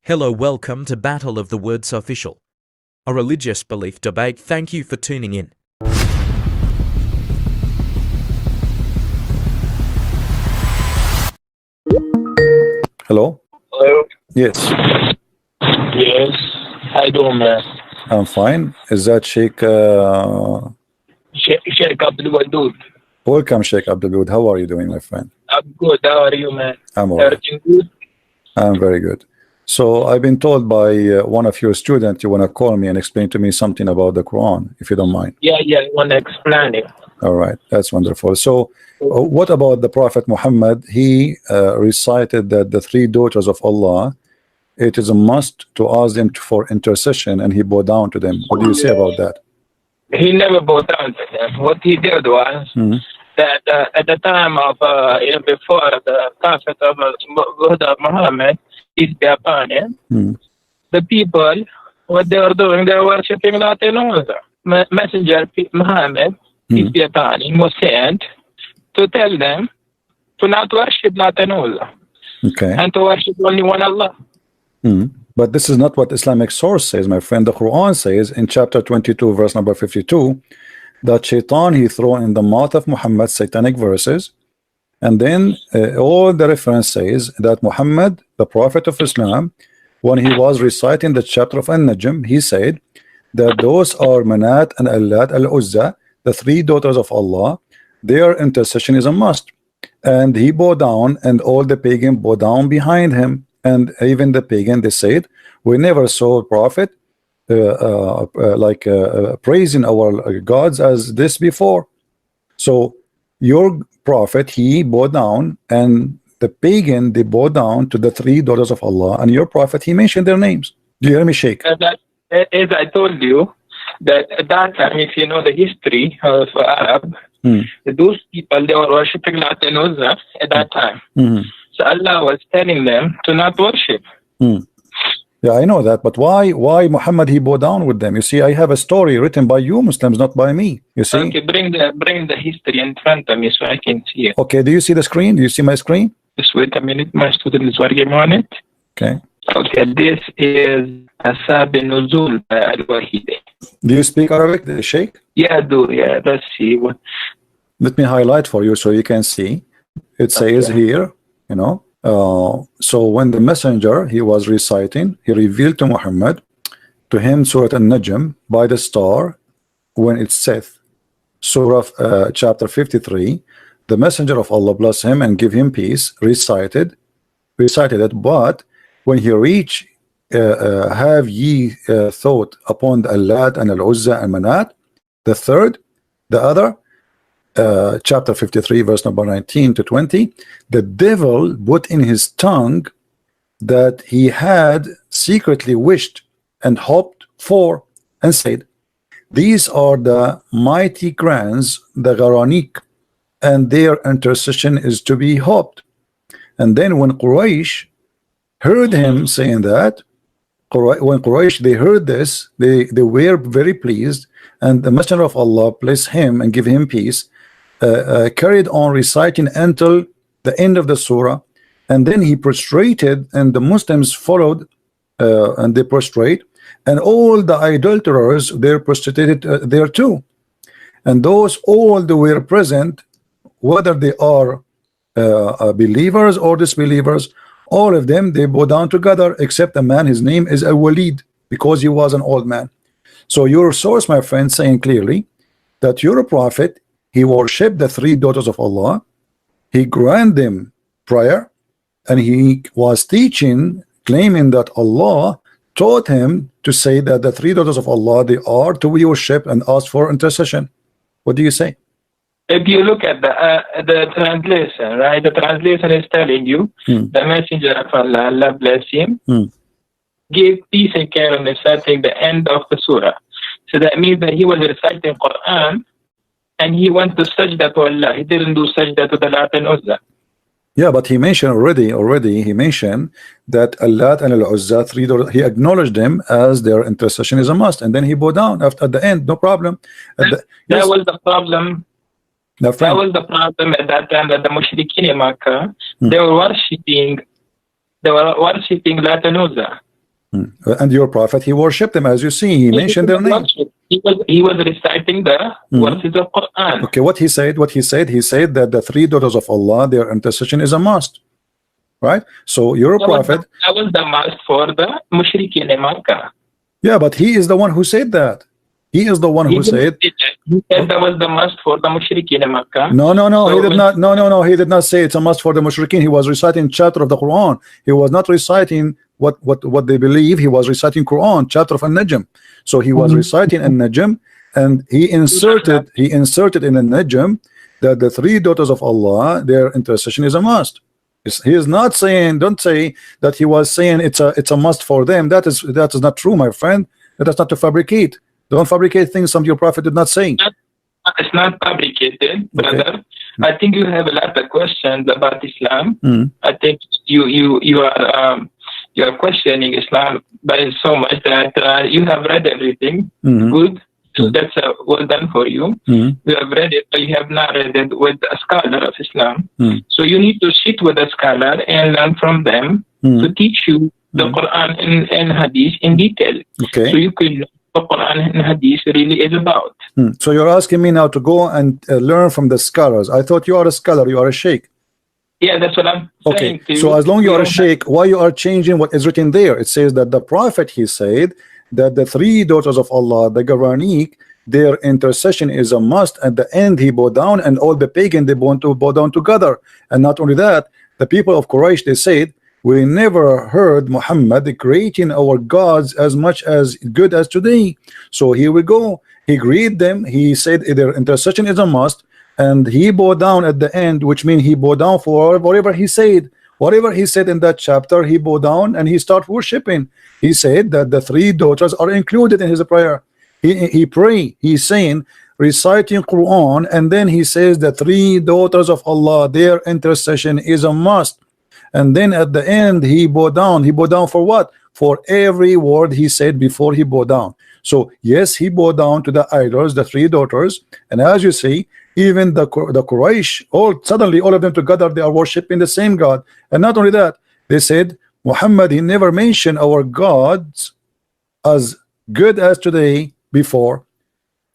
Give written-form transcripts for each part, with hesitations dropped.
Hello, welcome to Battle of the Words Official, a religious belief debate. Thank you for tuning in. Hello? Hello? Yes, Yes. How you doing, man? I'm fine. Is that Sheikh? Sheikh Abdul Wadud. Welcome, Sheikh Abdul. How are you doing, my friend? I'm good. How are you, man? I'm all right. Everything good? I'm very good. So I've been told by one of your students you want to call me and explain to me something about the Quran, if you don't mind. Yeah, I want to explain it. All right, that's wonderful. So what about the Prophet Muhammad? He recited that the three daughters of Allah, it is a must to ask them for intercession, and he bowed down to them. What do you say about that? He never bowed down to them. What he did was that at the time of, before the Prophet of Muhammad, peace be upon him, the people, what they were doing, they were worshipping nothing else. Messenger Muhammad, peace be upon him, was sent to tell them to not worship nothing else. Okay. And to worship only one Allah. But this is not what Islamic source says, my friend. The Quran says in chapter 22, verse number 52, that Shaitan he threw in the mouth of Muhammad satanic verses, and then all the reference says that Muhammad, the Prophet of Islam, when he was reciting the chapter of An-Najm, he said that those are Manat and Allat al-Uzza, the three daughters of Allah, their intercession is a must. And he bowed down, and all the pagan bowed down behind him. And even the pagan, they said, we never saw a prophet praising our gods as this before. So your prophet, he bowed down, and the pagan, they bowed down to the three daughters of Allah, and your prophet, he mentioned their names. Do you hear me, Sheikh? As I told you, that at that time, if you know the history of Arab, those people, they were worshipping Lat and Uzza at that time. So Allah was telling them to not worship. Yeah, I know that, but why Muhammad he bowed down with them? You see, I have a story written by you Muslims, not by me. You see? Okay, bring the history in front of me so I can see it. Okay, do you see the screen? Do you see my screen? Just wait a minute, my student is working on it. Okay. Okay, this is Asab Nuzul by Al-Wahidi. Do you speak Arabic, Sheikh? Yeah, I do. Yeah, let's see. Let me highlight for you so you can see. It says here, you know, so when the messenger he was reciting, he revealed to Muhammad, to him Surah An-Najm by the star when it saith, Surah chapter 53, the messenger of Allah, bless him and give him peace, recited it, but when he reached have ye thought upon the Allat and Al-Uzza and Manat, the third, the other, chapter 53 verse number 19 to 20, the devil put in his tongue that he had secretly wished and hoped for, and said, these are the mighty clans, the Gharanik, and their intercession is to be hoped. And then when Quraysh heard him saying that, when Quraysh they heard this, they were very pleased, and the messenger of Allah bless him and give him peace, carried on reciting until the end of the surah, and then he prostrated, and the Muslims followed, and they prostrate, and all the idolaters they prostrated there too, and those all they were present, whether they are believers or disbelievers, all of them they bow down together, except a man, his name is Al-Walid, because he was an old man. So your source, my friend, saying clearly that your prophet, he worshipped the three daughters of Allah, he granted them prayer, and he was teaching, claiming that Allah taught him to say that the three daughters of Allah, they are to be worshipped and ask for intercession. What do you say? If you look at the translation, right? The translation is telling you the messenger of Allah, Allah bless him, gave peace and care on reciting the end of the surah. So that means that he was reciting Quran, and he went to sajda to Allah. He didn't do sajda to the Lat and Uzza. Yeah, but he mentioned already he mentioned that Allat and Al-Uzza, three daughters, he acknowledged them as their intercession is a must, and then he bowed down after at the end, no problem. That was the problem. That was the problem at that time, that the Mushrikeen in Makkah, they were worshipping Lat and Uzza. And your prophet, he worshipped them, as you see. He mentioned their name. He was reciting the verses of Quran. Okay, what he said? He said that the 3 daughters of Allah, their intercession is a must. Right? So your prophet. That was the must for the mushrikeen in Makkah. Yeah, but he is the one who said that. He is the one who said. He said that was the must for the mushrikeen in Makkah. No, he did not. No, he did not say it's a must for the mushrikeen. He was reciting chapter of the Quran. He was not reciting what they believe. He was reciting Quran, chapter of An-Najm. So he was reciting An-Najm, and he inserted in An-Najm that the 3 daughters of Allah, their intercession is a must. He is not saying, don't say that he was saying it's a must for them. That is not true, my friend. That is not to fabricate. Don't fabricate things some your prophet did not say. It's not fabricated, brother. I think you have a lot of questions about Islam. I think you are questioning Islam by so much that you have read everything. Good. So that's well done for you. You have read it, but you have not read it with a scholar of Islam. So you need to sit with a scholar and learn from them to teach you the Quran and Hadith in detail. Okay. So you can know what Quran and Hadith really is about. So you're asking me now to go and learn from the scholars. I thought you are a scholar, you are a sheikh. Yeah, that's what I'm saying to you. So as long as you are a sheikh, why you are changing what is written there? It says that the prophet, he said that the 3 daughters of Allah, the Quranic, their intercession is a must. At the end, he bowed down, and all the pagan, they want to bow down together. And not only that, the people of Quraysh, they said, we never heard Muhammad creating our gods as much as good as today. So here we go. He agreed them. He said their intercession is a must, and he bowed down at the end, which means he bowed down for whatever he said. Whatever he said in that chapter, he bowed down and he started worshiping. He said that the 3 daughters are included in his prayer. He pray. He's saying, reciting Quran, and then he says the 3 daughters of Allah, their intercession is a must. And then at the end, he bowed down. He bowed down for what? For every word he said before he bowed down. So yes, he bowed down to the idols, the 3 daughters, and as you see, even the Quraysh, suddenly all of them together, they are worshiping the same God. And not only that, they said Muhammad, he never mentioned our gods as good as today before.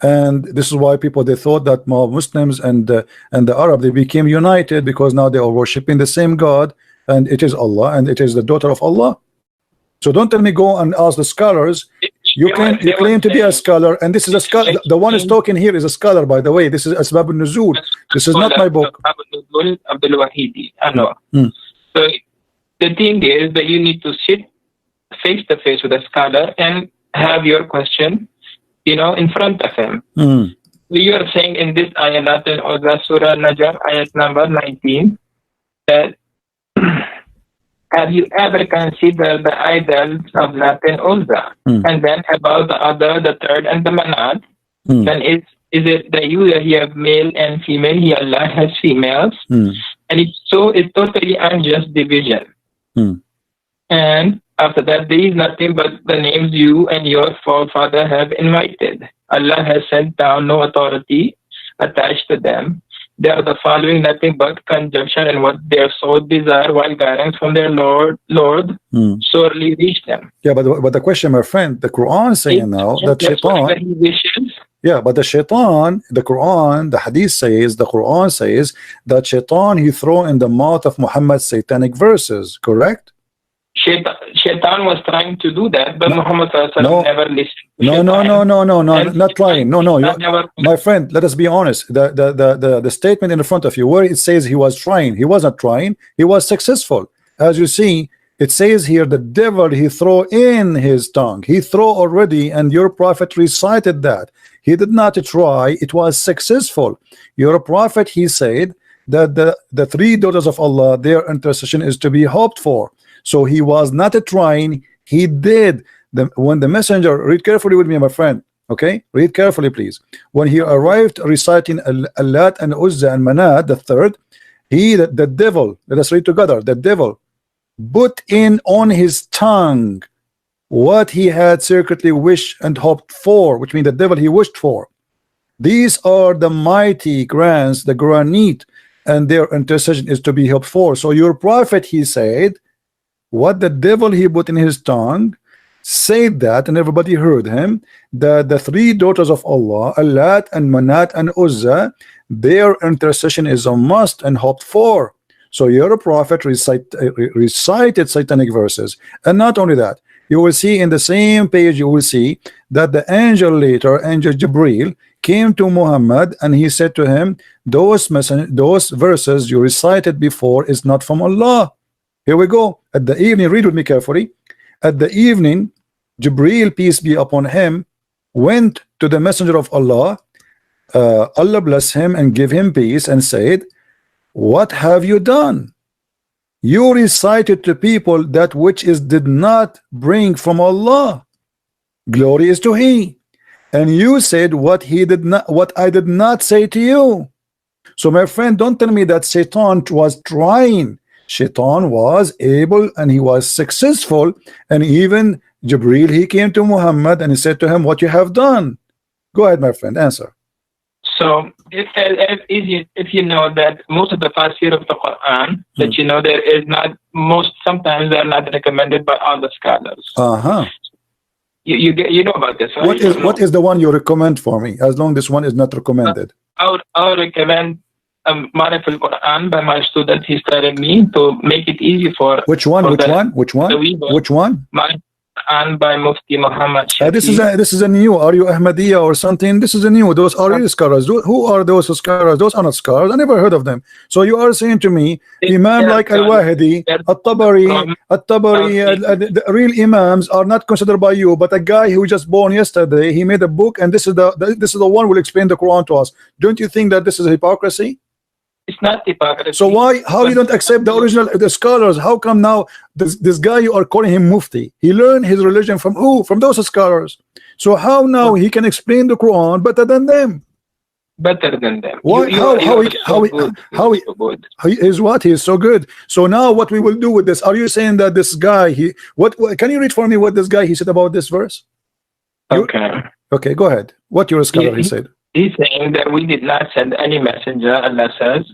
And this is why people, they thought that Muslims and the Arab, they became united because now they are worshiping the same God, and it is Allah, and it is the daughter of Allah. So don't tell me go and ask the scholars. You claim to be a scholar, and this is a scholar. The one who's talking here is a scholar, by the way. This is Asbab al-Nuzul. This is not my book. I know. So the thing is that you need to sit face to face with a scholar and have your question, in front of him. You are saying in this ayat or the Surah Najm, ayat number 19, that have you ever considered the idols of Lat and Uzza? And then about the third and the Manat, then is it that you have male and female, he Allah has females, and it's totally unjust division. And after that, there is nothing but the names you and your forefather have invited. Allah has sent down no authority attached to them. They are the following nothing but conjunction, and what their soul desire, while guidance from their Lord sorely reach them. Yeah, but the question, my friend, the Quran is saying now that Shaitan. Yeah, but the Shaitan, the Quran, the Hadith says, the Quran says that Shaitan, he throw in the mouth of Muhammad satanic verses, correct? Shaitan was trying to do that, but Muhammad never listened. No, not trying. No, my friend, let us be honest. The statement in front of you, where it says he was trying, he was not trying, he was successful. As you see, it says here, the devil, he throw in his tongue. He throw already, and your prophet recited that. He did not try, it was successful. Your prophet, he said that the 3 daughters of Allah, their intercession is to be hoped for. So he was not trying, he did. When the messenger, read carefully with me, my friend, okay? Read carefully, please. When he arrived reciting Lat and Uzza and Manat, the third, the devil, let us read together, the devil put in on his tongue what he had secretly wished and hoped for, which means the devil he wished for. These are the mighty grants, the Granite, and their intercession is to be hoped for. So your prophet, he said, what the devil he put in his tongue, said that, and everybody heard him, that the three daughters of Allah, Allat and Manat and Uzza, their intercession is a must and hoped for. So your prophet recited satanic verses. And not only that, you will see in the same page, you will see that the angel later, angel Jibril, came to Muhammad and he said to him, those verses you recited before is not from Allah. Here we go. At the evening, read with me carefully. At the evening, Jibril, peace be upon him, went to the messenger of Allah, Allah bless him and give him peace, and said, what have you done? You recited to people that which is did not bring from Allah. Glory is to He. And you said what I did not say to you. So my friend, don't tell me that Satan was trying. Shaitan was able and he was successful, and even Jibril, he came to Muhammad and he said to him, what you have done. Go ahead, my friend, answer. So if you know that most of the tafsir of the Quran, that you know there is not, sometimes they're not recommended by all the scholars. You know about this, right? What is the one you recommend for me, as long this one is not recommended? I would recommend Marif al-Quran by my student. He started me to make it easy for which one? And by Mufti Muhammad this is a new, are you Ahmadiyya or something? This is a new, those are real scholars. Who are those scholars? Those are not scholars. I never heard of them. So you are saying to me, Imam like Al-Wahidi, At-Tabari, the real Imams are not considered by you, but a guy who just born yesterday, he made a book, and this is the one who will explain the Quran to us. Don't you think that this is hypocrisy? It's not hypocrisy. So how you don't accept the original, the scholars? How come now this guy you are calling him Mufti? He learned his religion from who? From those scholars. So how now he can explain the Quran better than them? Better than them. Why? He is what? He is so good. So now what we will do with this? Are you saying that this guy what can you read for me what this guy he said about this verse? Okay, go ahead. What your scholar he said? He's saying that we did not send any messenger. Allah says,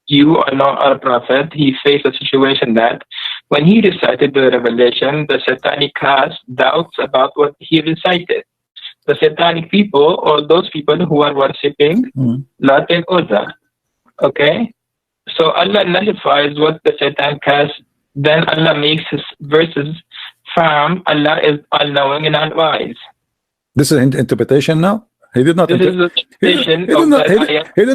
you are not our prophet. He faced a situation that when he recited the revelation, the satanic cast doubts about what he recited. The satanic people, or those people who are worshipping Lat and Uzza. Okay? So Allah nullifies what the Satan cast. Then Allah makes his verses firm. Allah is all-knowing and all-wise. This is interpretation now? He did not. He did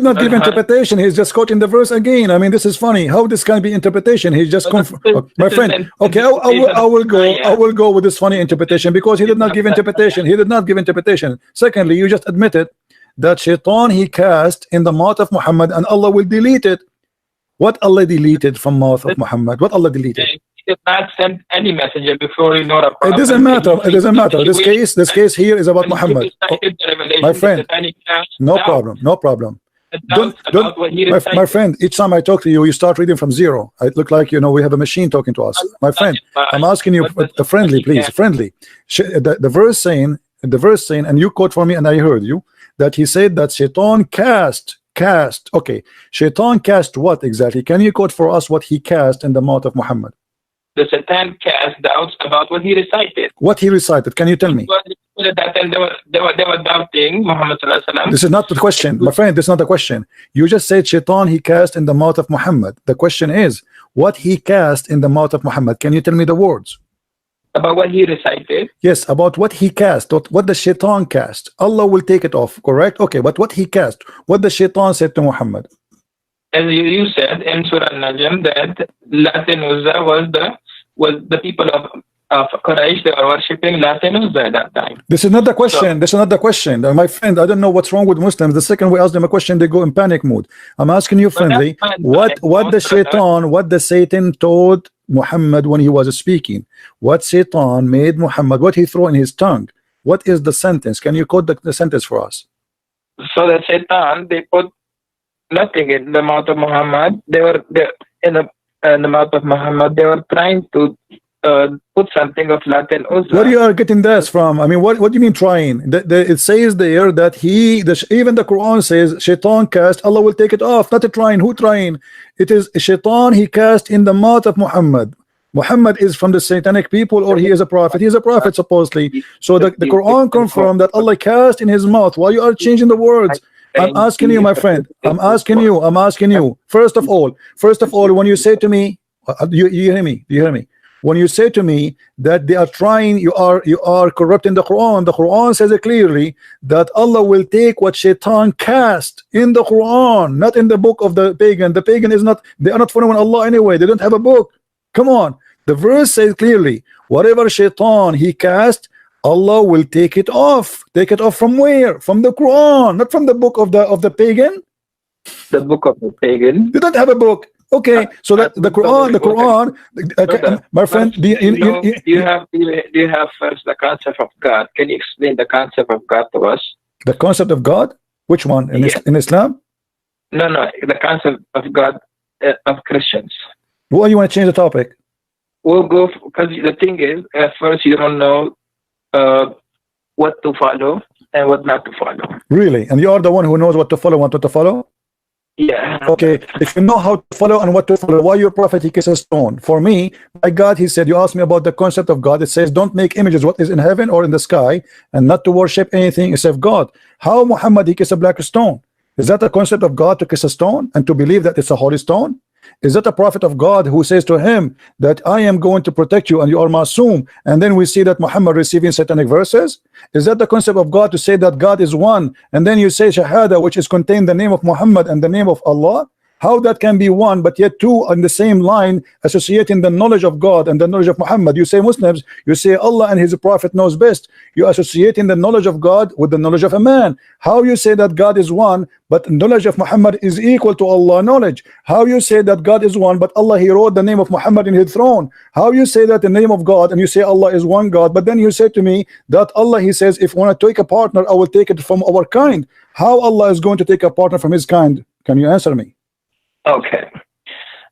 not give interpretation. He's just quoting the verse again. I mean, this is funny. How this can be interpretation? He's just my friend. Okay, I will go with this funny interpretation because he did not give interpretation. He did not give interpretation. Secondly, you just admitted that Shaitan he cast in the mouth of Muhammad, and Allah will delete it. What Allah deleted from mouth of Muhammad? What Allah deleted? He did not send any messenger before he know. It doesn't matter. It doesn't matter. This case here is about Muhammad. My friend, no problem. My friend, each time I talk to you, you start reading from zero. It look like we have a machine talking to us. My friend, I'm asking you friendly, please, friendly. The verse saying, and you quote for me, and I heard you that he said that Shaitan cast. Okay, Shaitan cast what exactly? Can you quote for us what he cast in the mouth of Muhammad? The Satan cast doubts about what he recited. What he recited? Can you tell me? They were doubting Muhammad. This is not the question, my friend. This is not the question. You just said Shaitan he cast in the mouth of Muhammad. The question is what he cast in the mouth of Muhammad. Can you tell me the words? About what he recited? Yes, about what he cast. What the Shaitan cast. Allah will take it off, correct? Okay, but what he cast. What the Shaitan said to Muhammad. As you said in Surah Al-Najm that Lat and Uzza was the people of Quraysh. They were worshipping Lat and Uzza at that time. This is not the question. This is not the question. My friend, I don't know what's wrong with Muslims. The second we ask them a question, they go in panic mode. I'm asking you friendly. What the Satan told Muhammad when he was speaking? What Satan made Muhammad? What he threw in his tongue? What is the sentence? Can you quote the sentence for us? So the Satan, they put nothing in the mouth of Muhammad. They were in the mouth of Muhammad. They were trying to put something of Lat and Uzza. Where you are getting this from? I mean, what do you mean trying? It says there that even the Quran says Shaitan cast. Allah will take it off. Not a trying. Who trying? It is Shaitan he cast in the mouth of Muhammad. Muhammad is from the satanic people, or he is a prophet? He is a prophet supposedly. So the Quran confirmed that Allah cast in his mouth. Why you are changing the words? I'm asking you, my friend. I'm asking you. First of all, when you say to me, you hear me? You hear me? When you say to me that they are trying, you are corrupting the Quran. The Quran says it clearly that Allah will take what Shaitan cast in the Quran, not in the book of the pagan. The pagan is not, they are not following Allah anyway. They don't have a book. Come on. The verse says clearly, whatever Shaitan he cast, Allah will take it off. Take it off from where? From the Quran, not from the book of the pagan. The book of the pagan. You don't have a book. Okay, so that the Quran, okay, my friend, do you have first the concept of God? Can you explain the concept of God to us? The concept of God? Which one? In Islam? No, the concept of God of Christians. Why you want to change the topic? We'll go because the thing is, at first you don't know what to follow and what not to follow. Really? And you are the one who knows what to follow, what not to follow? Yeah. Okay, if you know how to follow and what to follow, why your prophet he kisses stone? For me, my God, he said, you asked me about the concept of God. It says, don't make images what is in heaven or in the sky, and not to worship anything except God. How Muhammad he kissed a black stone? Is that the concept of God, to kiss a stone and to believe that it's a holy stone? Is that a prophet of God who says to him that I am going to protect you and you are Masoom? And then we see that Muhammad receiving satanic verses. Is that the concept of God, to say that God is one, and then you say Shahada, which is contained the name of Muhammad and the name of Allah? How that can be one but yet two on the same line, associating the knowledge of God and the knowledge of Muhammad? You say Muslims, you say Allah and his prophet knows best. You associating the knowledge of God with the knowledge of a man. How you say that God is one but knowledge of Muhammad is equal to Allah knowledge? How you say that God is one but Allah he wrote the name of Muhammad in his throne? How you say that the name of God and you say Allah is one God, but then you say to me that Allah he says, if I want to take a partner I will take it from our kind? How Allah is going to take a partner from his kind? Can you answer me? Okay.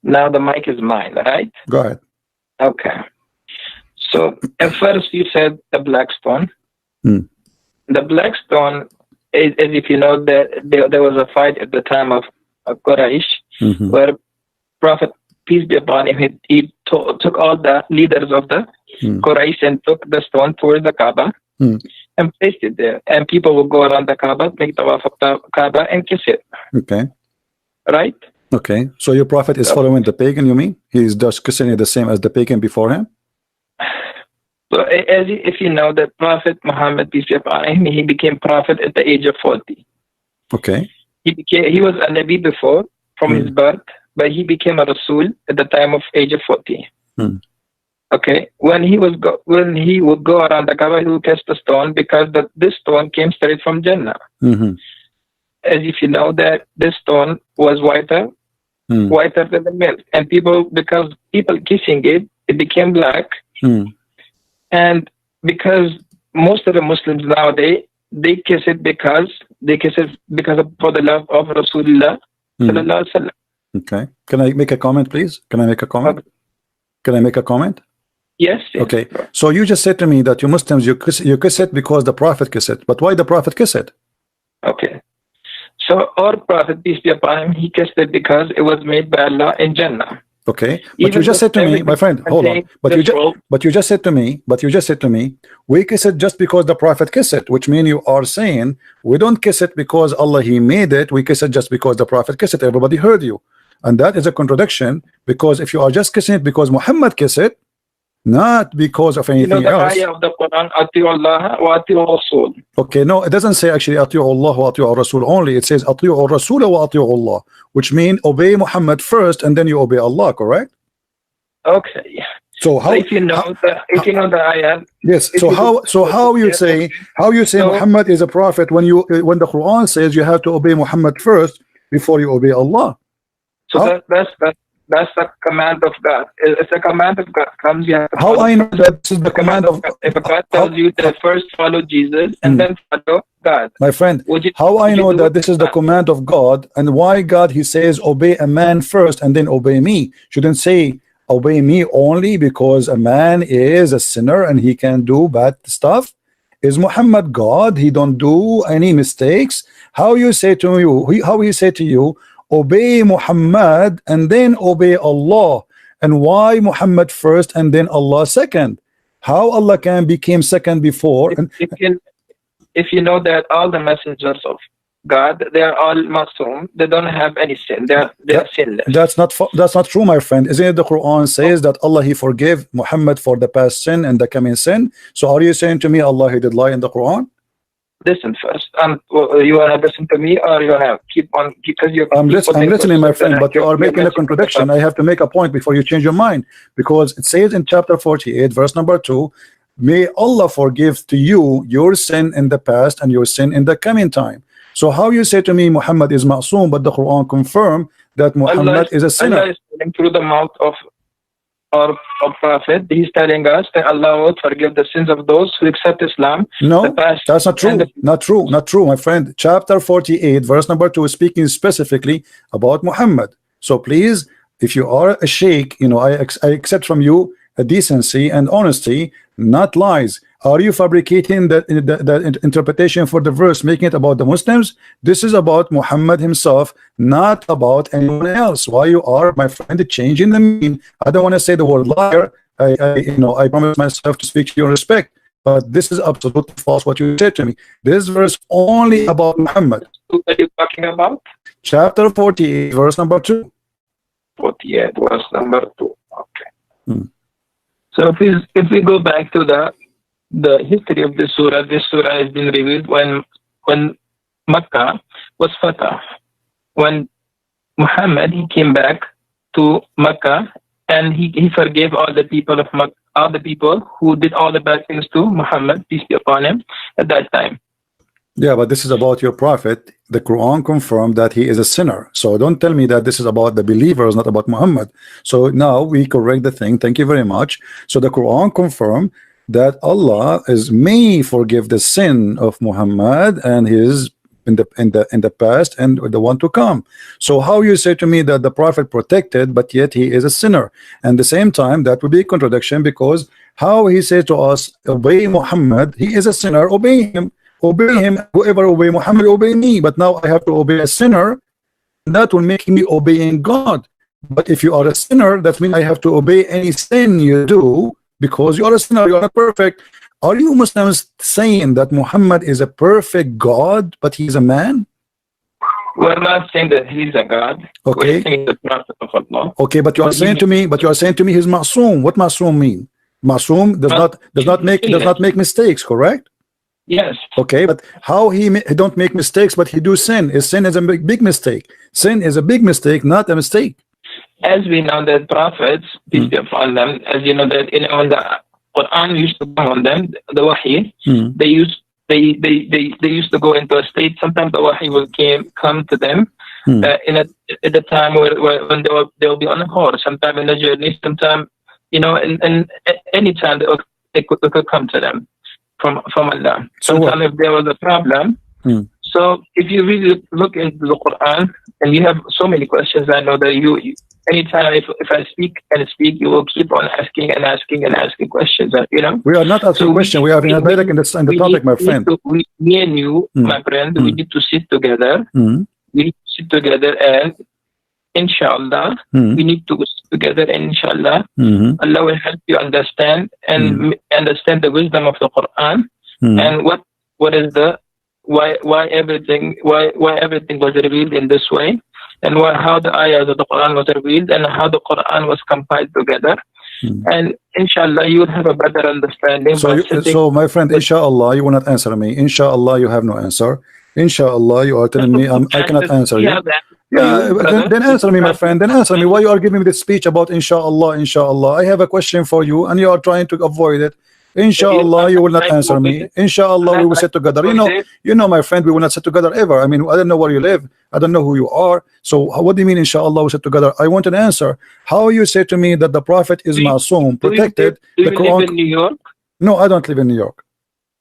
Now the mic is mine, right? Go ahead. Okay. So at first you said the black stone. The black stone is, if you know that there was a fight at the time of Quraysh, where Prophet, peace be upon him, he took all the leaders of the Quraysh and took the stone towards the Kaaba and placed it there. And people will go around the Kaaba, make tawaf of the Kaaba and kiss it. Okay. Right? Okay, so your prophet is following the pagan, you mean? He is just kissing it the same as the pagan before him? So if you know that Prophet Muhammad, peace be upon him, he became prophet at the age of 40. Okay. He was a Nabi before, from his birth, but he became a Rasul at the time of age of 40. Okay, when he would go around the Kaaba, he would kiss the stone, because this stone came straight from Jannah. As if you know that this stone was whiter than the milk, and because people kissing it, it became black. And because most of the Muslims nowadays, they kiss it because for the love of Rasulullah sallallahu alaihi wasallam. Okay, can I make a comment, please? Can I make a comment? Can I make a comment? Yes. Okay, so you just said to me that you Muslims, you kiss it because the prophet kiss it, but why the prophet kiss it? Okay. So our Prophet, peace be upon him, he kissed it because it was made by Allah in Jannah. Okay, but you just said to me, my friend, hold on. But you just said to me, we kiss it just because the prophet kissed it, which means you are saying we don't kiss it because Allah he made it, we kiss it just because the prophet kissed it. Everybody heard you. And that is a contradiction, because if you are just kissing it because Muhammad kissed it, not because of anything else. Ayah of the Quran, Ati'u Allah wa Ati'u Rasul. Okay, no, it doesn't say actually Ati'u Allah wa Ati'u Rasul only. It says Ati'u Rasul wa Ati'u Allah, which means obey Muhammad first and then you obey Allah, correct? Okay. So how, if you know the ayah. Yes. So how you say Muhammad is a prophet when the Quran says you have to obey Muhammad first before you obey Allah? So that's the command of God. It's a command of God. How I know that this is the command of God? If God tells you to first follow Jesus and then follow God. My friend, how I know that this is the command of God, and why God he says obey a man first and then obey me? Shouldn't say obey me only because a man is a sinner and he can do bad stuff. Is Muhammad God? He don't do any mistakes. How you say to you, how he say to you, obey Muhammad and then obey Allah? And why Muhammad first and then Allah second? How Allah can became second before? If you know that all the messengers of God, they are all Masum, they don't have any sin, they are sinless. That's not true, my friend. Isn't it the Quran says that Allah he forgave Muhammad for the past sin and the coming sin? So are you saying to me Allah he did lie in the Quran? Listen first. You wanna listen to me, or you wanna keep on, because you're I'm listening, my friend, but you are making a contradiction. I have to make a point before you change your mind, because it says in chapter 48 verse number 2, may Allah forgive to you your sin in the past and your sin in the coming time. So how you say to me Muhammad is ma'soom, but the Quran confirm that Muhammad is a sinner? Allah is telling through the mouth of our prophet, he's telling us that Allah would forgive the sins of those who accept Islam. No, that's not true. Not true, my friend. Chapter 48 verse number 2 is speaking specifically about Muhammad. So please, if you are a sheikh, you know, I accept from you a decency and honesty, not lies. Are you fabricating the interpretation for the verse, making it about the Muslims? This is about Muhammad himself, not about anyone else. Why you are, my friend, changing the meaning? I don't want to say the word liar. I promise myself to speak to your respect, but this is absolutely false what you said to me. This verse only about Muhammad. What are you talking about? Chapter 48 verse number 2. 48 verse number 2. Okay. So if we go back to the history of this surah has been revealed when Makkah was fatah, when Muhammad he came back to Makkah, and he forgave all the people of Makkah, all the people who did all the bad things to Muhammad, peace be upon him, at that time. Yeah, but this is about your prophet. The Quran confirmed that he is a sinner. So don't tell me that this is about the believers, not about Muhammad. So now we correct the thing. Thank you very much. So the Quran confirmed that Allah may forgive the sin of Muhammad and his in the past and the one to come. So how you say to me that the prophet protected, but yet he is a sinner? And the same time, that would be a contradiction, because how he said to us, obey Muhammad, he is a sinner, obey him. Obey him. Whoever obey Muhammad, obey me. But now I have to obey a sinner. That will make me obeying God. But if you are a sinner, that means I have to obey any sin you do, because you are a sinner, you are not perfect. Are you Muslims saying that Muhammad is a perfect God, but he's a man? We're not saying that he's a God. Okay. We're saying the prophet of Allah. Okay, but you are saying to me, he's ma'soom. What ma'soom mean? Ma'soom does not make mistakes, correct? Yes. Okay, but how he don't make mistakes, but he do sin? Sin is a big mistake. Sin is a big mistake, not a mistake. As we know that prophets, peace be upon them, as you know that when the Quran used to come on them, the Wahi, they used to go into a state. Sometimes the Wahi will come to them at the time when they will be on a horse, sometime in the journey, sometime, you know, and any time they could come to them from Allah. Sometimes if there was a problem. So if you really look into the Quran, and you have so many questions, I know that you anytime if I speak, you will keep on asking questions. You know, we are not asking questions. We are in the topic, my friend. Me and you, my friend, we need to sit together. We need to sit together, and inshallah, we need to sit together, and inshallah, Allah will help you understand and understand the wisdom of the Quran and what is the why everything was revealed in this way, and how the ayahs of the Quran was revealed, and how the Quran was compiled together. And inshallah you will have a better understanding. So my friend, inshallah you will not answer me. Inshallah you have no answer. Inshallah you are telling me I cannot answer you. Yeah, then answer me, my friend. Then answer me. Why you are giving me this speech about inshallah? I have a question for you, and you are trying to avoid it. Inshallah, you will not answer me. Inshallah, we will sit together. You know, my friend, we will not sit together ever. I mean, I don't know where you live. I don't know who you are. So what do you mean, inshallah, we sit together? I want an answer. How you say to me that the prophet is ma'soom, protected? Do you live in New York? No, I don't live in New York.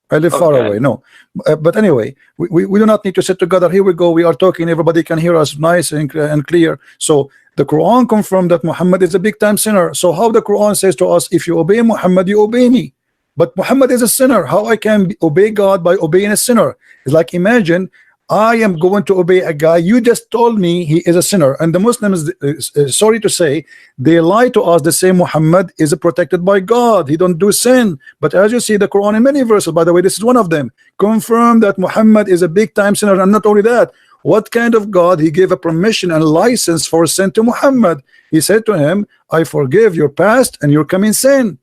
I live far away. No, but anyway, we do not need to sit together. Here we go. We are talking. Everybody can hear us nice and clear. So the Quran confirmed that Muhammad is a big time sinner. So how the Quran says to us, if you obey Muhammad, you obey me. But Muhammad is a sinner. How I can obey God by obeying a sinner? It's like, imagine I am going to obey a guy you just told me he is a sinner. And the Muslims, sorry to say, they lie to us. They say Muhammad is protected by God, he don't do sin. But as you see, the Quran in many verses, by the way, this is one of them, confirm that Muhammad is a big time sinner. And not only that, what kind of God? He gave a permission and license for sin to Muhammad. He said to him, I forgive your past and your coming sin.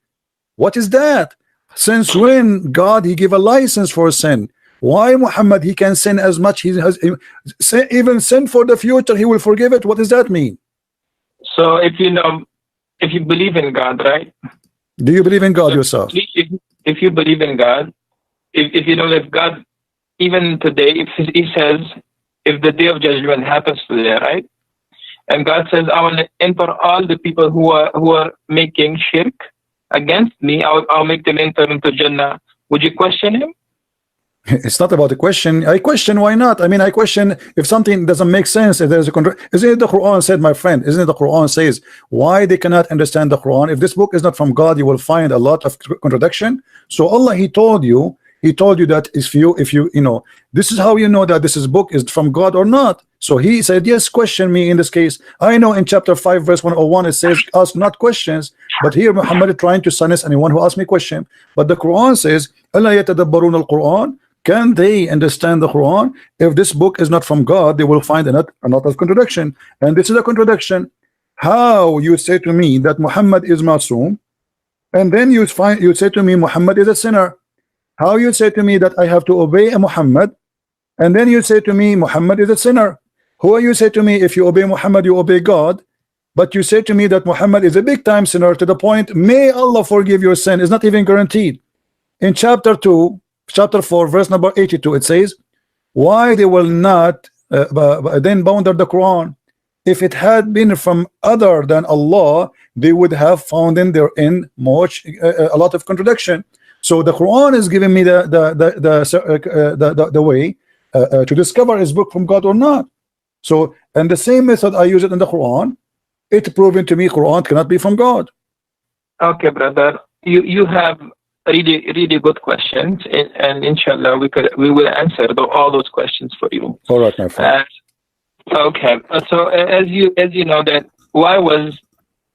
What is that? Since when God he gave a license for sin? Why Muhammad he can sin as much he has, even sin for the future he will forgive it? What does that mean? So if you believe in God, right? Do you believe in God yourself? If you believe in God, if you know that God, even today, if he says, if the day of judgment happens today, right? And God says, I will enter all the people who are making shirk against me, I'll make them enter into Jannah. Would you question him? It's not about a question. I question why not. I mean, I question if something doesn't make sense. If there's a isn't it the Quran said, my friend? Isn't it the Quran says why they cannot understand the Quran? If this book is not from God, you will find a lot of contradiction. So Allah, He told you that if you know, this is how you know that this book is from God or not. So He said, yes, question me in this case. I know in chapter 5 verse 101 it says ask not questions, but here Muhammad is trying to silence anyone who asks me question. But the Quran says, Allah yatadabbarun al-Quran. Can they understand the Quran? If this book is not from God, they will find a lot of contradiction. And this is a contradiction. How you say to me that Muhammad is Masum, and then you say to me Muhammad is a sinner? How you say to me that I have to obey a Muhammad, and then you say to me Muhammad is a sinner? Who you say to me if you obey Muhammad you obey God, but you say to me that Muhammad is a big time sinner to the point may Allah forgive your sin is not even guaranteed. In chapter 4 verse number 82 it says, why they will not then bound the Quran? If it had been from other than Allah, they would have found in therein much a lot of contradiction. So the Quran is giving me the way to discover is book from God or not. So, and the same method I use it in the Quran, it proven to me Quran cannot be from God. Okay, brother, you have really good questions, and inshallah we will answer all those questions for you. All right, my friend. Okay, so as you know that why was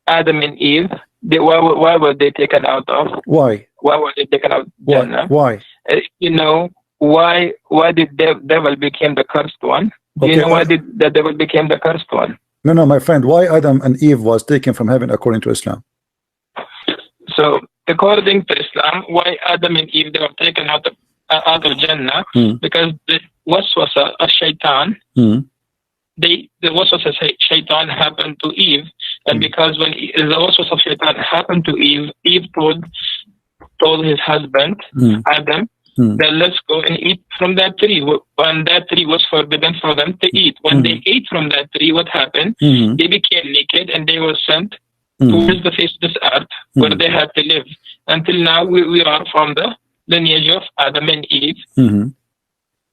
Adam and Eve, why were they taken out of? Why were they taken out of Jannah? Why? You know why did the devil became the cursed one? Do you know why did the devil became the cursed one? No, my friend. Why Adam and Eve was taken from heaven according to Islam? So according to Islam, why Adam and Eve they were taken out of Jannah? Because the waswasa of shaitan, the waswasa shaitan happened to Eve, and because when the waswasa of shaitan happened to Eve, Eve told his husband Adam that let's go and eat from that tree. When that tree was forbidden for them to eat, when they ate from that tree, what happened? They became naked and they were sent towards the face of this earth where they had to live. Until now, we are from the lineage of Adam and Eve.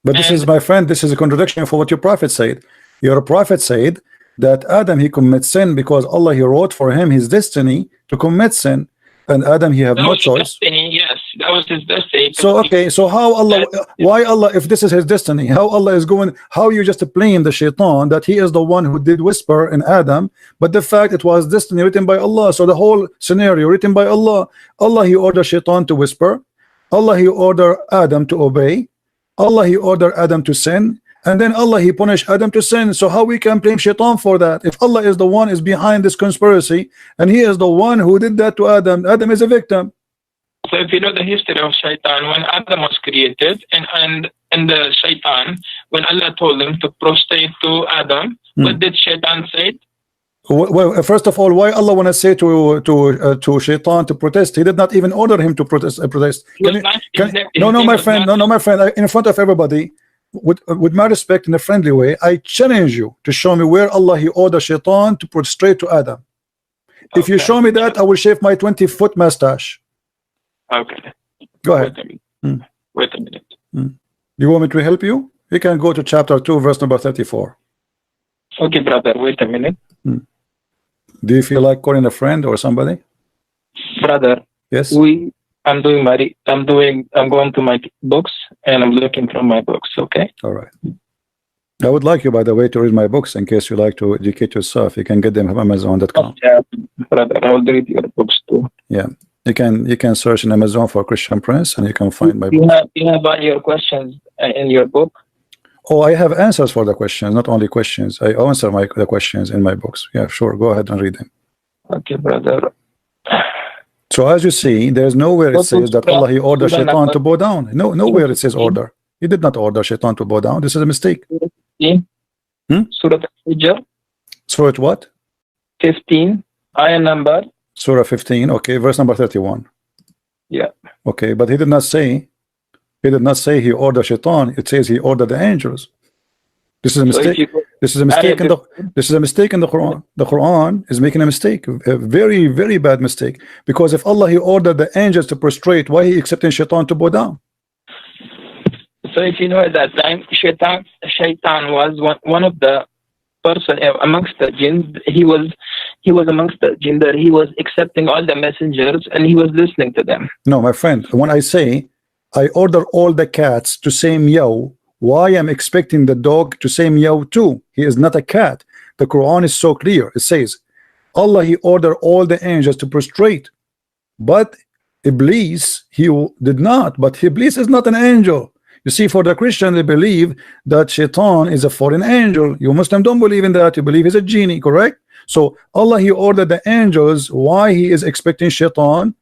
But this is, my friend, this is a contradiction for what your prophet said. Your prophet said that Adam, he commits sin because Allah, he wrote for him his destiny to commit sin. And Adam, he have no choice. Destiny, yes, that was his destiny. So, okay, so how Allah, why Allah, if this is his destiny, how Allah is going, how you just blame the shaitan that he is the one who did whisper in Adam, but the fact it was destiny written by Allah. So the whole scenario written by Allah. Allah, he ordered shaitan to whisper. Allah, he ordered Adam to obey. Allah, he ordered Adam to sin. And then Allah, he punished Adam to sin. So how we can blame shaitan for that? If Allah is the one is behind this conspiracy, and he is the one who did that to Adam, Adam is a victim. So if you know the history of shaitan, when Adam was created, and the shaitan, when Allah told him to prostrate to Adam, what did shaitan say? Well, first of all, why Allah want to say to shaitan to protest? He did not even order him to protest. No, my friend, in front of everybody. With my respect, in a friendly way, I challenge you to show me where Allah he ordered shaitan to prostrate to Adam. If you show me that, I will shave my 20-foot mustache. Okay. Go ahead. Wait a minute. You want me to help you? You can go to chapter 2, verse number 34. Okay, brother. Wait a minute. Do you feel like calling a friend or somebody? Brother. Yes. I'm going to my books and I'm looking from my books. Okay. All right. I would like you, by the way, to read my books in case you like to educate yourself. You can get them from Amazon.com. Yeah, brother, I will read your books too. Yeah, you can search in Amazon for Christian Prince, and you can find my books. You have all your questions in your book. Oh, I have answers for the questions, not only questions. I answer the questions in my books. Yeah, sure. Go ahead and read them. Okay, brother. So as you see, there's nowhere it says that Allah he ordered Shaitan to bow down. No, nowhere it says order. He did not order Shaitan to bow down. This is a mistake. Surah Al-Hijr. Surah what? 15. Ayah number. Surah 15. Okay, verse number 31. Yeah. Okay, but he did not say. He did not say he ordered Shaitan. It says he ordered the angels. This is a mistake. This is a mistake in the. This is a mistake in the Quran. The Quran is making a mistake, a very, very bad mistake. Because if Allah he ordered the angels to prostrate, why he accepting Shaitan to bow down? So if you know at that time, Shaitan was one of the person amongst the jinn. He was amongst the jinn that he was accepting all the messengers and he was listening to them. No, my friend. When I say I order all the cats to say meow, why am expecting the dog to say meow too? He is not a cat. The Quran is so clear. It says Allah he ordered all the angels to prostrate, but Iblis he did not. But Iblis is not an angel. You see, for the Christian, they believe that Shaitan is a fallen angel. You Muslim don't believe in that. You believe he's a genie, correct? So Allah he ordered the angels. Why he is expecting Shaitan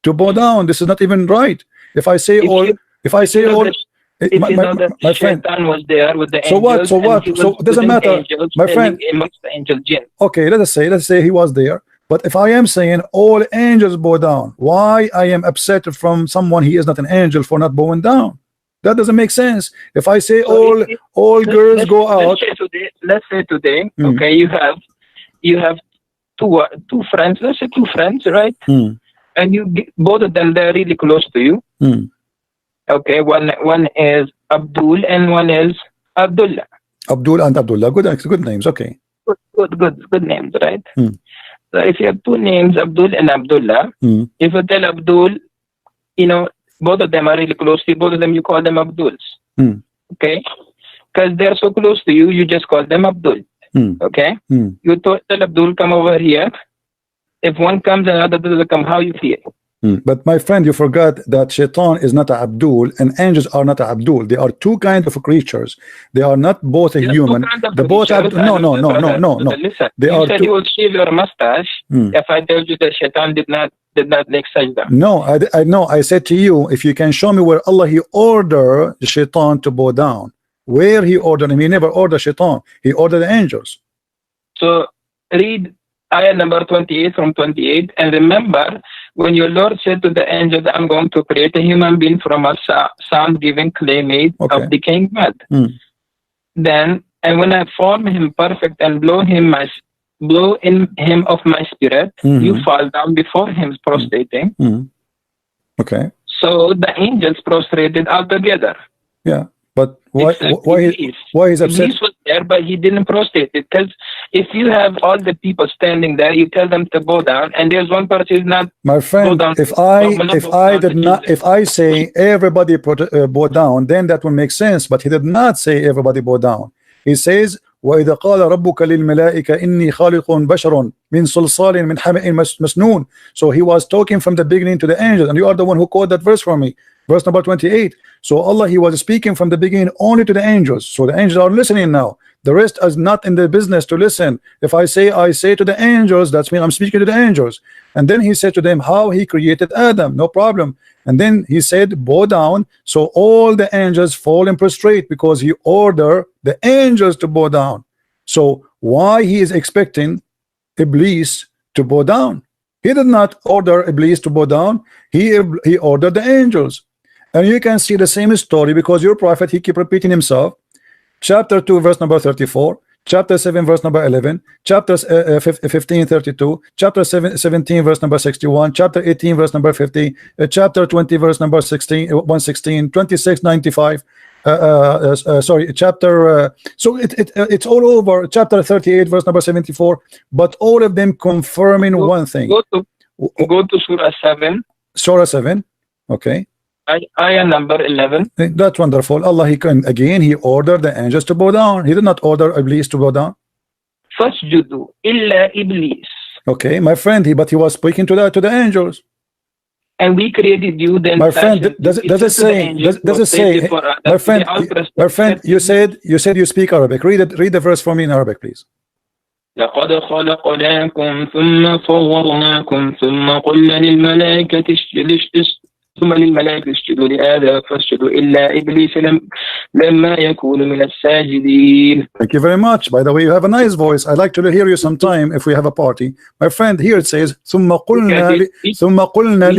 to bow down? This is not even right. If I say all, my friend, Shaitan was there with the So angels. what? So it doesn't matter, my friend. Amongst the angel jinn. Okay, let's say he was there. But if I am saying all angels bow down, why I am upset from someone he is not an angel for not bowing down? That doesn't make sense. If I say all girls go out, let's say today, okay, you have two friends. Let's say two friends, right? And both of them they're really close to you. Okay, one is Abdul and one is Abdullah. Abdul and Abdullah, good names. Okay. Good names, right? So if you have two names, Abdul and Abdullah, if you tell Abdul, you know, both of them are really close to you, both of them you call them Abduls. Okay? Because they're so close to you, you just call them Abdul. Okay? You tell Abdul, come over here. If one comes and another doesn't come, how you feel? But my friend, you forgot that Shaitan is not a Abdul and angels are not a Abdul. They are two kinds of creatures. They are not both a human. They both no. Listen, They you are said you will shave your mustache if I told you that Shaitan did not make sajda. No, I know. I said to you, if you can show me where Allah he ordered the Shaitan to bow down, where he ordered him. He never ordered Shaitan. He ordered the angels. So read ayah number 28 from 28, and remember when your Lord said to the angel that I'm going to create a human being from a sound-giving clay made of decaying mud. Then, and when I form him perfect and blow in him of my spirit, you fall down before him prostrating. Okay. So the angels prostrated altogether. Yeah. But why is upset? Iblis was there, but he didn't prostrate. Because if you have all the people standing there, you tell them to bow down, and there's one person who's not. My friend, if I say everybody bow down, then that will make sense. But he did not say everybody bow down. He says, وَإِذَا قَالَ رَبُّكَ لِلْمَلَائِكَةِ إِنِّي خَالِقٌ بَشَرٌ مِنْ صَلْصَالٍ مِنْ حَمَإٍ مَسْنُونٍ. So he was talking from the beginning to the angels, and you are the one who quoted that verse for me. Verse number 28. So Allah he was speaking from the beginning only to the angels. So the angels are listening now. The rest is not in the business to listen. If I say to the angels, that's mean I'm speaking to the angels. And then he said to them how he created Adam, no problem. And then he said bow down. So all the angels fall and prostrate because he ordered the angels to bow down. So why he is expecting Iblis to bow down? He did not order Iblis to bow down. He ordered the angels. And you can see the same story because your prophet he keep repeating himself. Chapter 2 verse number 34, chapter 7 verse number 11, chapter 15 32, chapter 17 verse number 61, chapter 18 verse number 50, chapter 20 verse number 116, 26 95. Sorry, chapter so it's all over. Chapter 38 verse number 74, but all of them confirming one thing. Go to Surah 7. Surah 7. Okay. Ayah number 11. That's wonderful. Allah, he ordered the angels to bow down. He did not order Iblis to bow down. فَاسْجُدُوا إِلَّا إِبْلِيسَ. Okay, my friend, but he was speaking to the angels. And we created you then. My friend, does it say, my friend, you said you speak Arabic. Read the verse for me in Arabic, please. لقد خلقناكم ثم صورناكم ثم قلنا للملائكة اسجدوا لآدم فاسجدوا إلا إبليس لما يكون من الساجدين. Thank you very much. By the way, you have a nice voice. I'd like to hear you sometime if we have a party. My friend, here it says ثم قلنا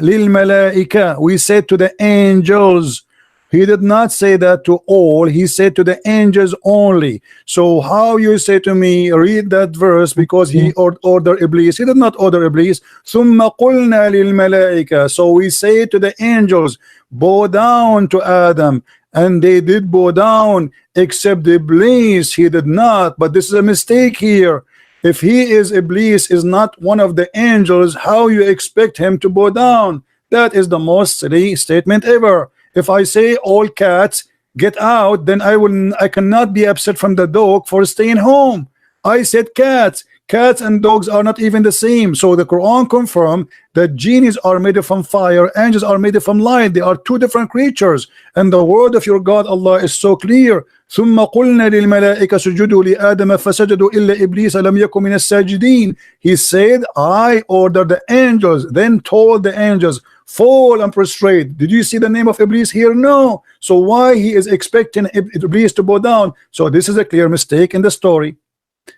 للملائكة. We said to the angels. He did not say that to all. He said to the angels only. So how you say to me, read that verse because he ordered Iblis. He did not order Iblis. ثم قلنا للملائكة. So we say to the angels, bow down to Adam. And they did bow down, except Iblis. He did not. But this is a mistake here. If Iblis is not one of the angels, how you expect him to bow down? That is the most silly statement ever. If I say all cats get out, then I cannot be upset from the dog for staying home. I said cats. Cats and dogs are not even the same. So the Quran confirmed that genies are made from fire, angels are made from light. They are two different creatures. And the word of your God Allah is so clear. ثم قلنا للملائكة سجدوا لآدم فسجدوا إلا إبليس لم يكن من الساجدين. He said, I ordered the angels, then told the angels, fall and prostrate. Did you see the name of Iblis here? No. So why he is expecting Iblis to bow down? So this is a clear mistake in the story.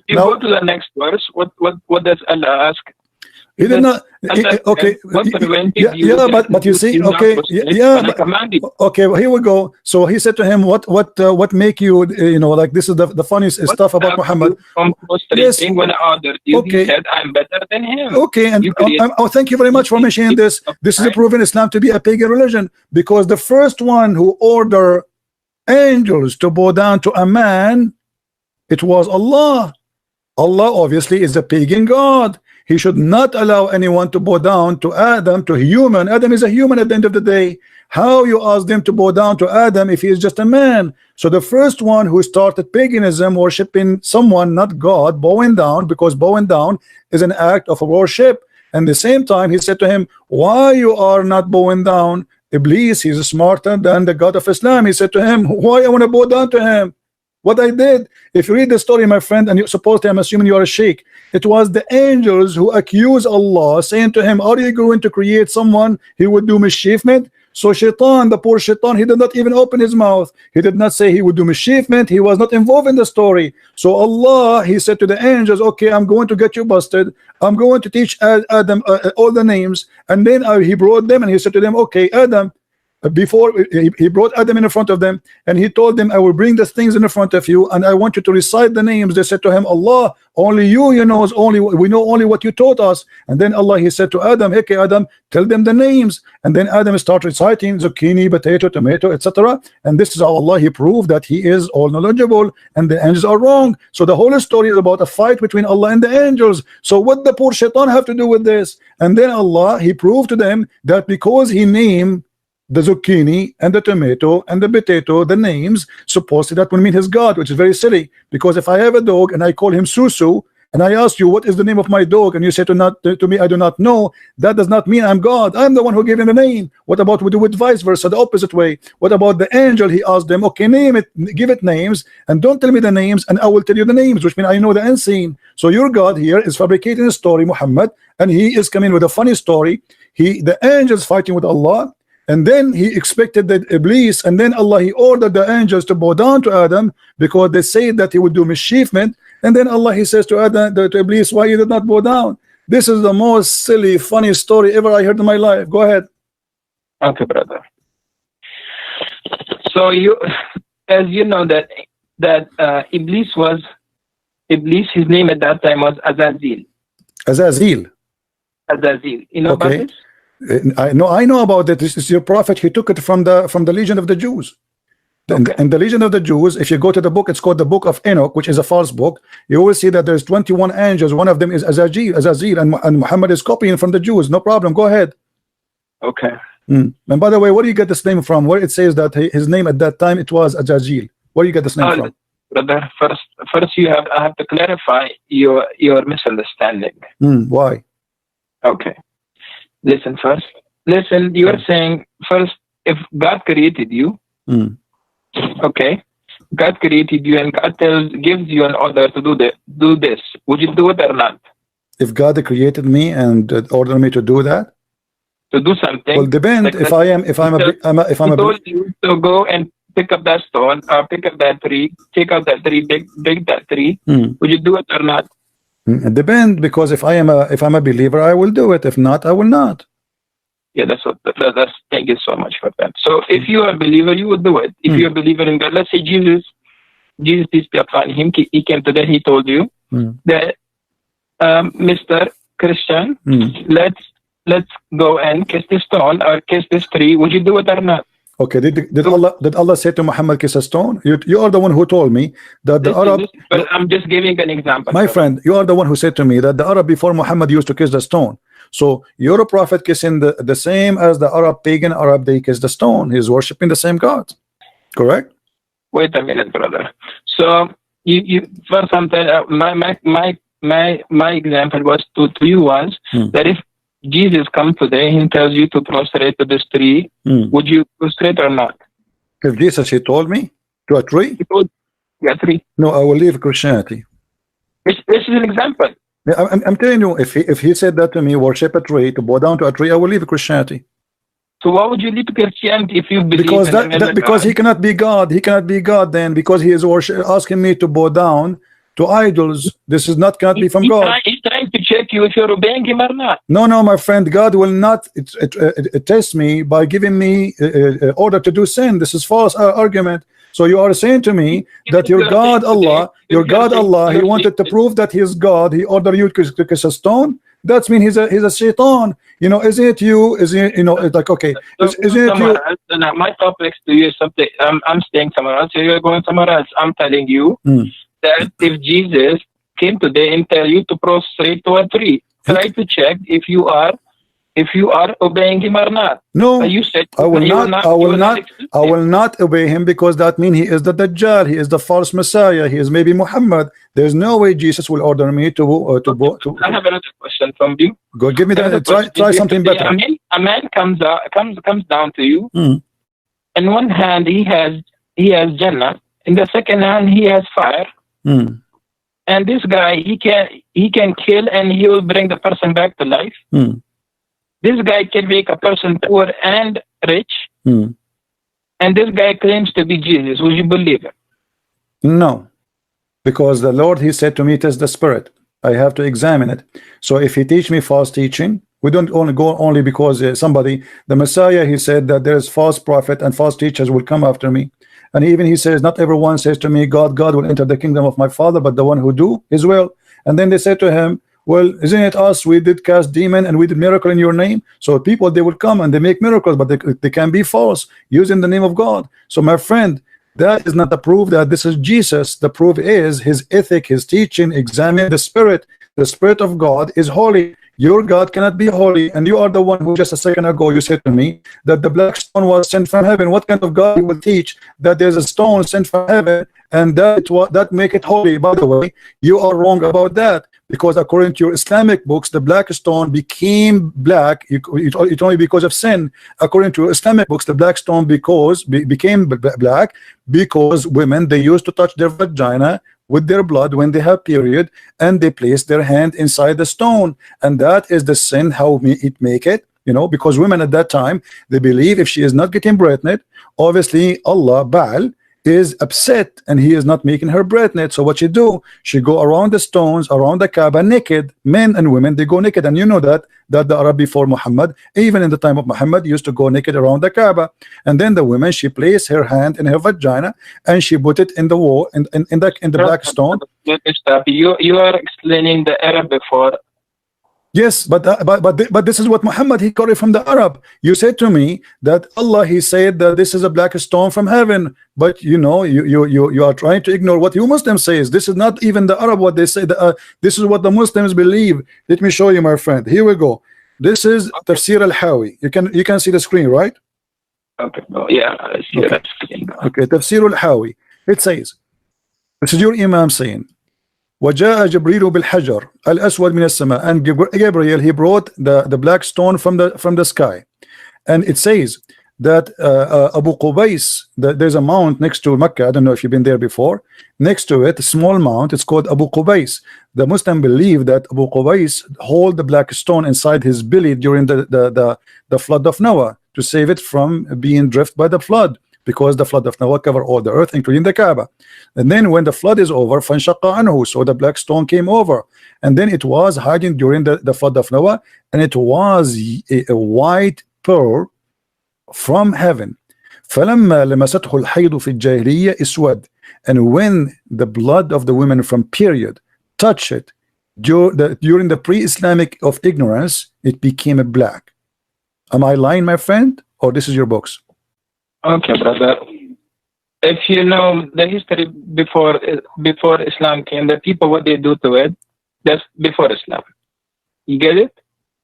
You go to the next verse. What does Allah ask? He did not. Okay. Yeah, but you see. Okay. Yeah. Okay. Well, here we go. So he said to him, "What make you? Like this is the funniest stuff about Muhammad." Yes. When I ordered you, okay. He said, "I'm better than him." Okay. And thank you very much for mentioning this. This is proven Islam to be a pagan religion because the first one who ordered angels to bow down to a man, it was Allah. Allah obviously is a pagan God. He should not allow anyone to bow down to Adam, to human. Adam is a human at the end of the day. How you ask them to bow down to Adam if he is just a man? So the first one who started paganism, worshiping someone, not God, bowing down, because bowing down is an act of worship. And the same time, he said to him, why you are not bowing down? Iblis, he's smarter than the God of Islam. He said to him, why I want to bow down to him? What I did, if you read the story, my friend, and you're supposed to, I'm assuming you are a sheikh, it was the angels who accused Allah, saying to him, are you going to create someone he would do mischievement? So Shaitan, the poor Shaitan, he did not even open his mouth. He did not say he would do mischievement. He was not involved in the story. So Allah, he said to the angels, okay, I'm going to get you busted. I'm going to teach Adam all the names. And then he brought them and he said to them, okay, Adam, before he brought Adam in front of them and he told them, I will bring the things in front of you and I want you to recite the names. They said to him, Allah, only you knows, we know only what you taught us. And then Allah, he said to Adam, okay Adam, tell them the names. And then Adam started reciting zucchini, potato, tomato, etc. And this is how Allah, he proved that he is all knowledgeable and the angels are wrong. So the whole story is about a fight between Allah and the angels. So what the poor Shaitan have to do with this? And then Allah, he proved to them that because he named the zucchini and the tomato and the potato, the names, supposedly that would mean his God, which is very silly. Because if I have a dog and I call him Susu, and I ask you what is the name of my dog, and you say to me, I do not know, that does not mean I'm God. I'm the one who gave him the name. What about we do it vice versa, the opposite way? What about the angel? He asked them, okay, name it, give it names, and don't tell me the names, and I will tell you the names, which means I know the unseen. So your God here is fabricating a story, Muhammad, and he is coming with a funny story. The angels fighting with Allah. And then he expected that Iblis, and then Allah, he ordered the angels to bow down to Adam because they said that he would do mischievement. And then Allah, he says to Adam, to Iblis, why you did not bow down? This is the most silly, funny story ever I heard in my life. Go ahead. Okay, brother. So as you know that Iblis, his name at that time was Azazel. Azazel. You know about it? I know about that. This is your prophet. He took it from the Legion of the Jews. Okay. And the Legion of the Jews, if you go to the book, it's called the book of Enoch, which is a false book. You will see that there's 21 angels. One of them is Azazel, and Muhammad is copying from the Jews. No problem. Go ahead. Okay. And by the way, where do you get this name from? Where it says that his name at that time it was Ajajil. Where do you get this name from? Brother, first I have to clarify your misunderstanding. Why? Okay. Listen first. Listen, you are saying first, if God created you, okay, God created you and God gives you an order to do this. Would you do it or not? If God created me and ordered me to do that? To do something. Well, depend. Like if I'm a told you to go and pick up that stone or pick up that tree, take out that tree, dig that tree. Would you do it or not? It depends, because if I'm a believer, I will do it. If not, I will not. Yeah, thank you so much for that. So if you are a believer, you would do it. If you're a believer in God, let's say Jesus, peace be upon him, he came today, he told you that Mr. Christian, let's go and kiss this stone or kiss this tree. Would you do it or not? Okay, did Allah say to Muhammad kiss a stone? You are the one who told me that the Arab. But I'm just giving an example. My friend, you are the one who said to me that the Arab before Muhammad used to kiss the stone. So you're a prophet kissing the same as the Arab, pagan Arab, they kiss the stone. He's worshiping the same God. Correct? Wait a minute, brother. So you first something my example was to you was that if Jesus comes today, he tells you to prostrate to this tree, would you prostrate or not? If Jesus, he told me to a tree? He told a tree. No, I will leave Christianity. This is an example. I'm telling you, if he said that to me, worship a tree, to bow down to a tree, I will leave Christianity. So why would you leave Christianity if you believe because he cannot be God. He cannot be God then, because he is asking me to bow down to idols. This is not cannot be from God. He's trying to check you if you're obeying him or not. No, my friend, God will not test me by giving me order to do sin. This is false argument. So you are saying to me that your God Allah, he wanted to prove that he is God. He ordered you to kiss a stone. That means he's a shaitan. You know, isn't it you? Is it, you know, it's like, okay, isn't it you? My topics to you is something. I'm staying somewhere else. You're going somewhere else. I'm telling you that if Jesus came today and tell you to prostrate to a tree, try to check if you are obeying him or not. No, you said I will not obey him, because that means he is the Dajjal, he is the false Messiah, he is maybe Muhammad. There's no way Jesus will order me to I have another question from you. Go, give me that. Try something better. A man comes down to you. In one hand he has Jannah, in the second hand he has fire. And this guy, he can kill and he will bring the person back to life. This guy can make a person poor and rich. And this guy claims to be Jesus. Would you believe it? No, because the Lord, he said to me, it is the spirit. I have to examine it. So if he teach me false teaching, we don't only go only because the Messiah, he said that there is false prophet and false teachers will come after me. And even he says, not everyone says to me, God will enter the kingdom of my Father, but the one who do his will. And then they said to him, well, isn't it us? We did cast demon and we did miracle in your name. So people, they will come and they make miracles, but they can be false using the name of God. So my friend, that is not the proof that this is Jesus. The proof is his ethic, his teaching. Examine the spirit. The spirit of God is holy. Your God cannot be holy. And you are the one who just a second ago you said to me that the black stone was sent from heaven. What kind of God you will teach that there's a stone sent from heaven and that make it holy? By the way, you are wrong about that, because according to your Islamic books, the black stone became black. It's only because of sin. According to Islamic books, the black stone became black because women, they used to touch their vagina with their blood when they have period, and they place their hand inside the stone, and that is the sin. How it make it, you know, because women at that time, they believe if she is not getting pregnant, obviously Allah Baal is upset and he is not making her pregnant. So what she do, she go around the stones, around the Kaaba naked. Men and women, they go naked. And you know that the Arab before Muhammad, even in the time of Muhammad, used to go naked around the Kaaba. And then the woman, she placed her hand in her vagina and she put it in the wall, in the black stone. You are explaining the Arab before. Yes, but this is what Muhammad, he got it from the Arab. You said to me that Allah, he said that this is a black stone from heaven, but you know, you are trying to ignore what you Muslims says. This is not even the Arab what they say. This is what the Muslims believe. Let me show you, my friend. Here we go. This is Tafsir al-Hawi. You can see the screen, right? Okay. Oh, yeah, I see that. Okay, Tafsir al-Hawi. It says, this is your Imam saying, وَجَاءَ جِبْرِيلُ بِالْحَجَرِ الْأَسْوَدِ مِنَ السَّمَاءِ, and Gabriel, he brought the black stone from the sky. And it says that Abu Qubais, there's a mount next to Mecca. I don't know if you've been there before. Next to it, a small mount, it's called Abu Qubais. The Muslim believe that Abu Qubais hold the black stone inside his belly during the flood of Noah, to save it from being drifted by the flood, because the flood of Noah covered all the earth, including the Kaaba. And then when the flood is over, فَانْشَقَّ عَنْهُ, so the black stone came over, and then it was hiding during the flood of Noah, and it was a white pearl from heaven. فَلَمَّا لَمَسَتْهُ الْحَيْضُ فِي الْجَاهِلِيَّةِ اسْوَدَ, and when the blood of the women from period touched it during the pre-Islamic of ignorance, it became a black. Am I lying, my friend, or this is your books? Okay, brother. If you know the history before Islam came, the people, what they do to it, that's before Islam. You get it?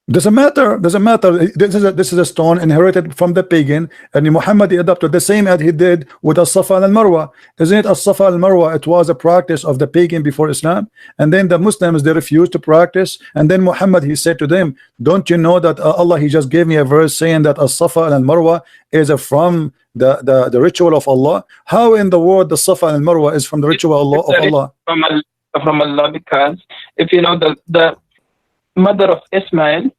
Doesn't matter. This is a stone inherited from the pagan, and Muhammad adopted the same as he did with as-Safa and al-Marwa. Isn't it as-Safa and al-Marwa? It was a practice of the pagan before Islam, and then the Muslims, they refused to practice, and then Muhammad, he said to them, don't you know that Allah, he just gave me a verse saying that as-Safa and al-Marwa is from the ritual of Allah? How in the world the Safa and al-Marwa is from the ritual of Allah? From Allah, because if you know the mother of Ismail,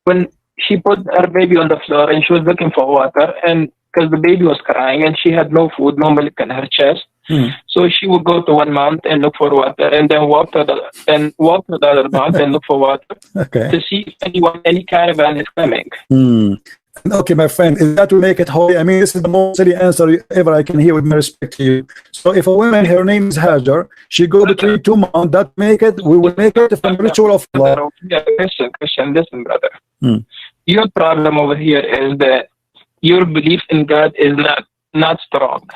when she put her baby on the floor and she was looking for water, and because the baby was crying and she had no food, no milk in her chest, so she would go to one mount and look for water, and then walk to the other mount and look for water, to see if any caravan is coming. Okay, my friend, is that to make it holy? I mean, this is the most silly answer ever I can hear, with my respect to you. So if a woman, her name is Hajar, she go between two mountains, that make it, we will make it from the ritual of Allah. Christian, listen, brother. Your problem over here is that your belief in God is not strong.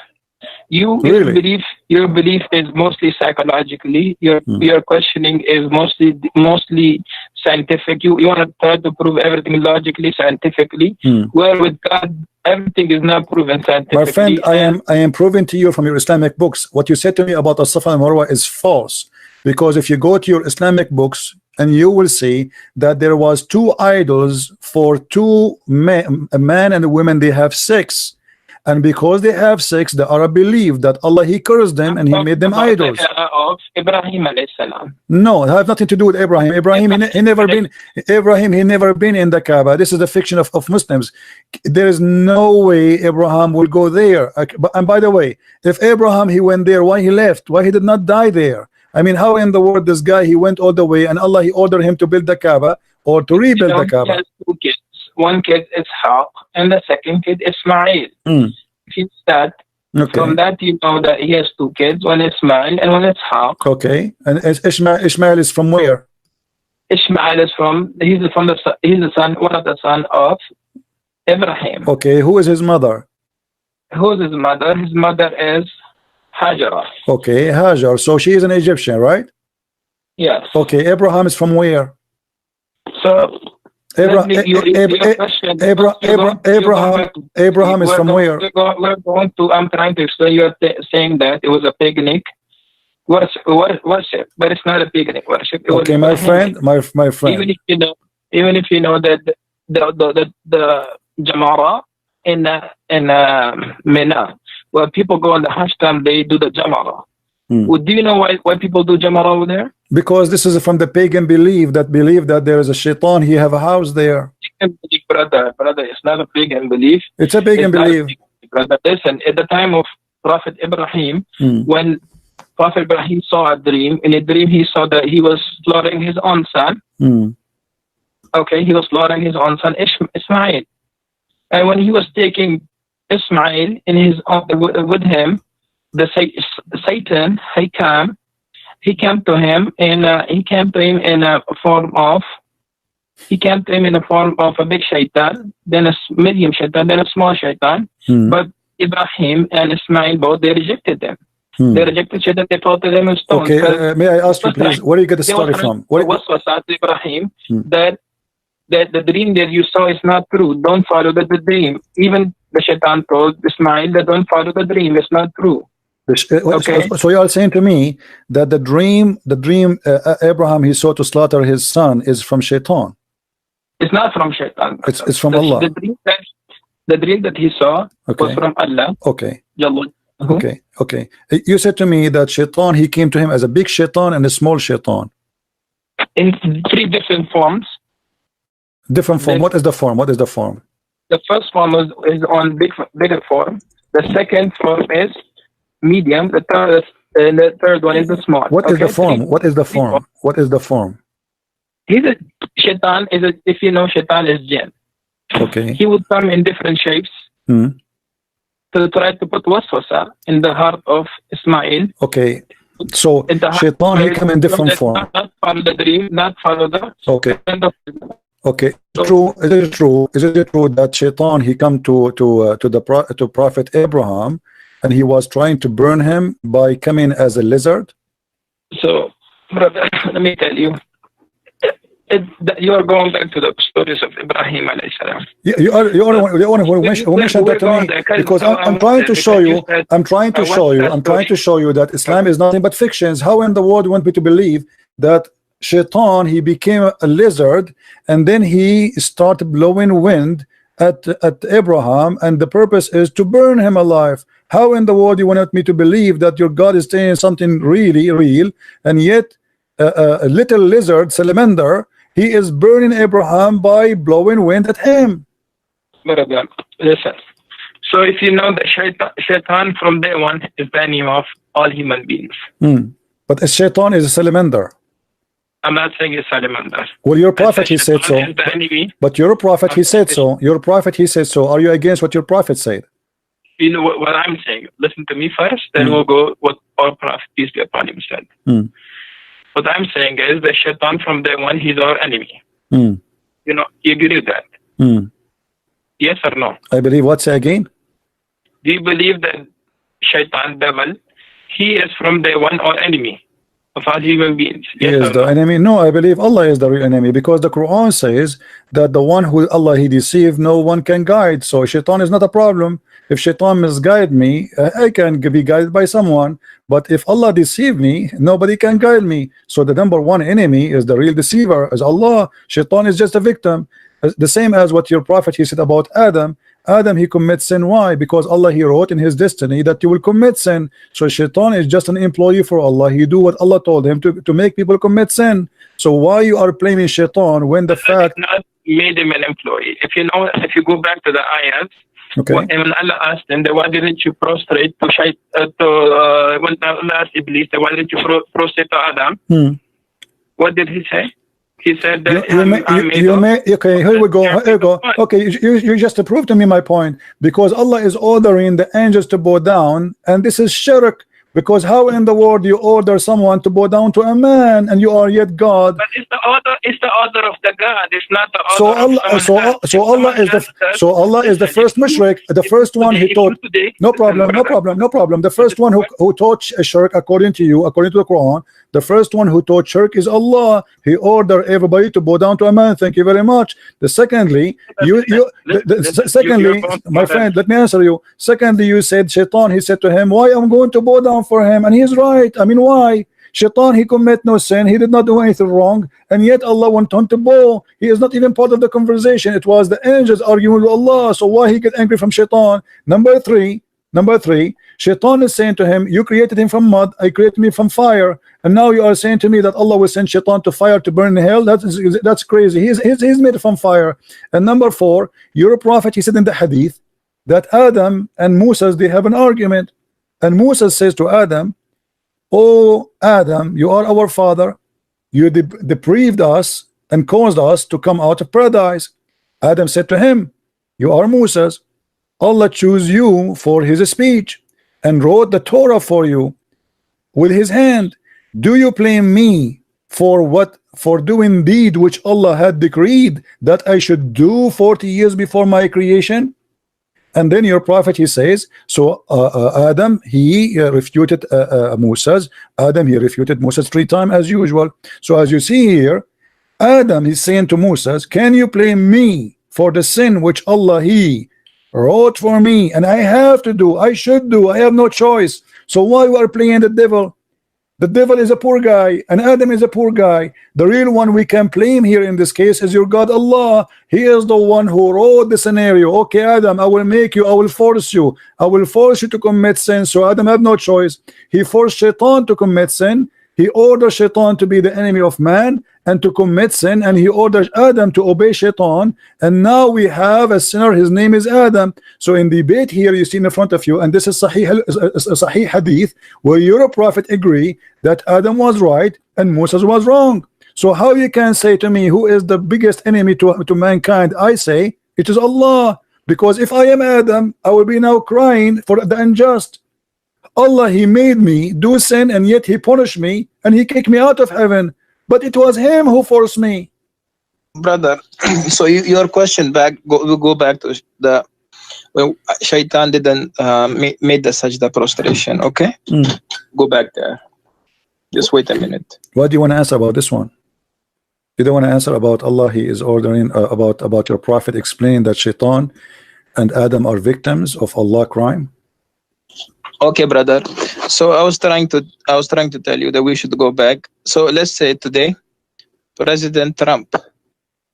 Your belief is mostly psychologically. Your questioning is mostly scientific. You want to try to prove everything logically, scientifically. Where with God, everything is not proven scientifically. My friend, I am proving to you from your Islamic books, what you said to me about as-Safa and Marwa is false. Because if you go to your Islamic books, and you will see that there was two idols for two men, a man and a woman, they have sex. And because they have sex, the Arab believe that Allah, he cursed them and he made them idols. Of Ibrahim alayhi salam. No, it has nothing to do with Ibrahim. Ibrahim, he never been in the Kaaba. This is the fiction of Muslims. There is no way Abraham will go there. And by the way, if Abraham, he went there, why he left? Why he did not die there? I mean, how in the world this guy, he went all the way, and Allah, he ordered him to build the Kaaba or to rebuild the Kaaba? He has two kids. One kid is Ishaq, and the second kid is Ismail. If you start from that, you know that he has two kids, one is Ismail and one is Ishaq. Okay, and Ismail is from where? Ismail is he's the son, one of the son of Ibrahim. Okay, who is his mother? Who is his mother? His mother is Hajar. Okay, Hajar. So she is an Egyptian, right? Yes. Okay, Abraham is from where? So Abraham is from where? We're going to. I'm trying to explain. You're saying that it was a paganic worship, but it's not a paganic worship. Okay, my friend, my friend. Even if you know that the Jamara in Mina, where people go on the Hajj time, they do the Jamara. Do you know why people do Jamara over there? Because this is from the pagan belief that there is a shaitan, he have a house there. Brother, it's not a pagan belief. It's a pagan belief. Brother, listen, at the time of Prophet Ibrahim, when Prophet Ibrahim saw a dream, in a dream he saw that he was slaughtering his own son. Okay, he was slaughtering his own son, Ismail. And when he was taking Ismail with him, the Satan, he came to him in a form of a big shaitan, then a medium shaitan, then a small shaitan. But Ibrahim and Ismail both, they rejected them. They rejected shaitan. They pelted them in stones. Okay, may I ask you please, where do you get the story from? What was Ibrahim that that the dream that you saw is not true. Don't follow the dream. Even the shaitan told Ismail that don't follow the dream. It's not true. Okay. So you are saying to me that the dream Abraham he saw to slaughter his son is from shaitan. It's not from shaitan. It's from Allah. The dream that he saw was from Allah. Okay. Okay. You said to me that shaitan, he came to him as a big shaitan and a small shaitan. In 3 different forms. Different form. What is the form? What is the form? The first form is on bigger form. The second form is medium. The third one is the small. What is the form? What is the form? What is the form? He's a shaitan. If you know, shaitan is jinn. Okay. He would come in different shapes to try to put waswasa in the heart of Ismail. Okay. So shaitan he come in different form. Not follow the dream. Not follow the. Okay. Okay. True. Is it true? Is it true that shaitan he come to Prophet Abraham, and he was trying to burn him by coming as a lizard? So, brother, let me tell you. You are going back to the stories of Ibrahim alayhi salam. You are the one who mentioned that to me, because I'm trying to show you. I'm trying to show you that Islam is nothing but fictions. How in the world you want me to believe that shaitan he became a lizard and then he started blowing wind at Abraham, and the purpose is to burn him alive? How in the world you want me to believe that your God is saying something really real, and yet a little lizard salamander he is burning Abraham by blowing wind at him? Listen. So if you know that shaitan from day one is the enemy of all human beings. But a shaitan is a salamander. I'm not saying it's salamander. Well, your prophet he said so. But your prophet he said so. Your prophet he said so. Are you against what your prophet said? You know what I'm saying. Listen to me first, then we'll go what our prophet, peace be upon him, said. What I'm saying is the shaitan from day one, he's our enemy. You know, you agree with that? Yes or no? I believe. What? Say again? Do you believe that shaitan, devil, he is from day one our enemy of all human beings? Yes, he is the enemy. No, I believe Allah is the real enemy, because the Quran says that the one who Allah he deceived, no one can guide. So shaitan is not a problem. If shaitan misguide me, I can be guided by someone. But if Allah deceive me, nobody can guide me. So the number one enemy is the real deceiver, is Allah. Shaitan is just a victim. The same as what your prophet he said about Adam. Adam he commits sin. Why? Because Allah he wrote in his destiny that you will commit sin. So shaitan is just an employee for Allah. He do what Allah told him to make people commit sin. So why you are blaming shaitan when the fact not made him an employee? If you know, if you go back to the ayat. Okay. When Allah asked him, why didn't you prostrate to when Allah asked Iblis, why didn't you prostrate to Adam? What did he say? He said that okay, here we go. Here we go. Okay, you just proved to me my point, because Allah is ordering the angels to bow down, and this is shirk. Because how in the world you order someone to bow down to a man and you are yet God? But it's the order of the God. It's not the order Allah is the first mushrik, the first one he taught. No problem. The first one who taught shirk according to you, according to the Quran, the first one who taught shirk is Allah. He ordered everybody to bow down to a man. Thank you very much. Secondly, my friend, let me answer you. Secondly, you said shaitan, he said to him, why I'm going to bow down for him? And he's right. I mean, why? Shaitan, he commit no sin, he did not do anything wrong, and yet Allah went on to bow. He is not even part of the conversation. It was the angels arguing with Allah. So why he get angry from shaitan? Number three, shaitan is saying to him, you created him from mud, I created me from fire, and now you are saying to me that Allah will send shaitan to fire to burn in hell? That's crazy. He's made from fire. And number four, your prophet he said in the hadith that Adam and Moses they have an argument, and Moses says to Adam, oh Adam, you are our father, you deprived us and caused us to come out of paradise. Adam said to him, you are Moses, Allah chose you for his speech and wrote the Torah for you with his hand. Do you blame me for doing deed which Allah had decreed that I should do 40 years before my creation? And then your prophet he says, so Adam he refuted Moses. Adam he refuted Moses 3 times as usual. So as you see here, Adam, he's saying to Moses, can you blame me for the sin which Allah he wrote for me, and I have to do, I should do, I have no choice. So why we are playing the devil? The devil is a poor guy and Adam is a poor guy. The real one we can blame here in this case is your God Allah. He is the one who wrote the scenario. Okay, Adam, I will make you, I will force you to commit sin. So Adam had no choice. He forced Shaitan to commit sin. He ordered Shaitan to be the enemy of man and to commit sin, and he orders Adam to obey Shaitan, and now we have a sinner, his name is Adam. So in the debate here you see in front of you, and this is Sahih hadith where your prophet agree that Adam was right and Moses was wrong. So how you can say to me who is the biggest enemy to mankind? I say it is Allah, because if I am Adam, I will be now crying for the unjust. Allah, he made me do sin and yet he punished me and he kicked me out of heaven, but it was him who forced me. Brother, so your question back, go back to the when Shaitan didn't made the sajda prostration. Okay, go back there. Just wait a minute. What do you want to answer about this one? You don't want to answer about Allah, he is ordering about your prophet explaining that Shaitan and Adam are victims of Allah crime. Okay, brother. So I was trying to tell you that we should go back. So let's say today, President Trump,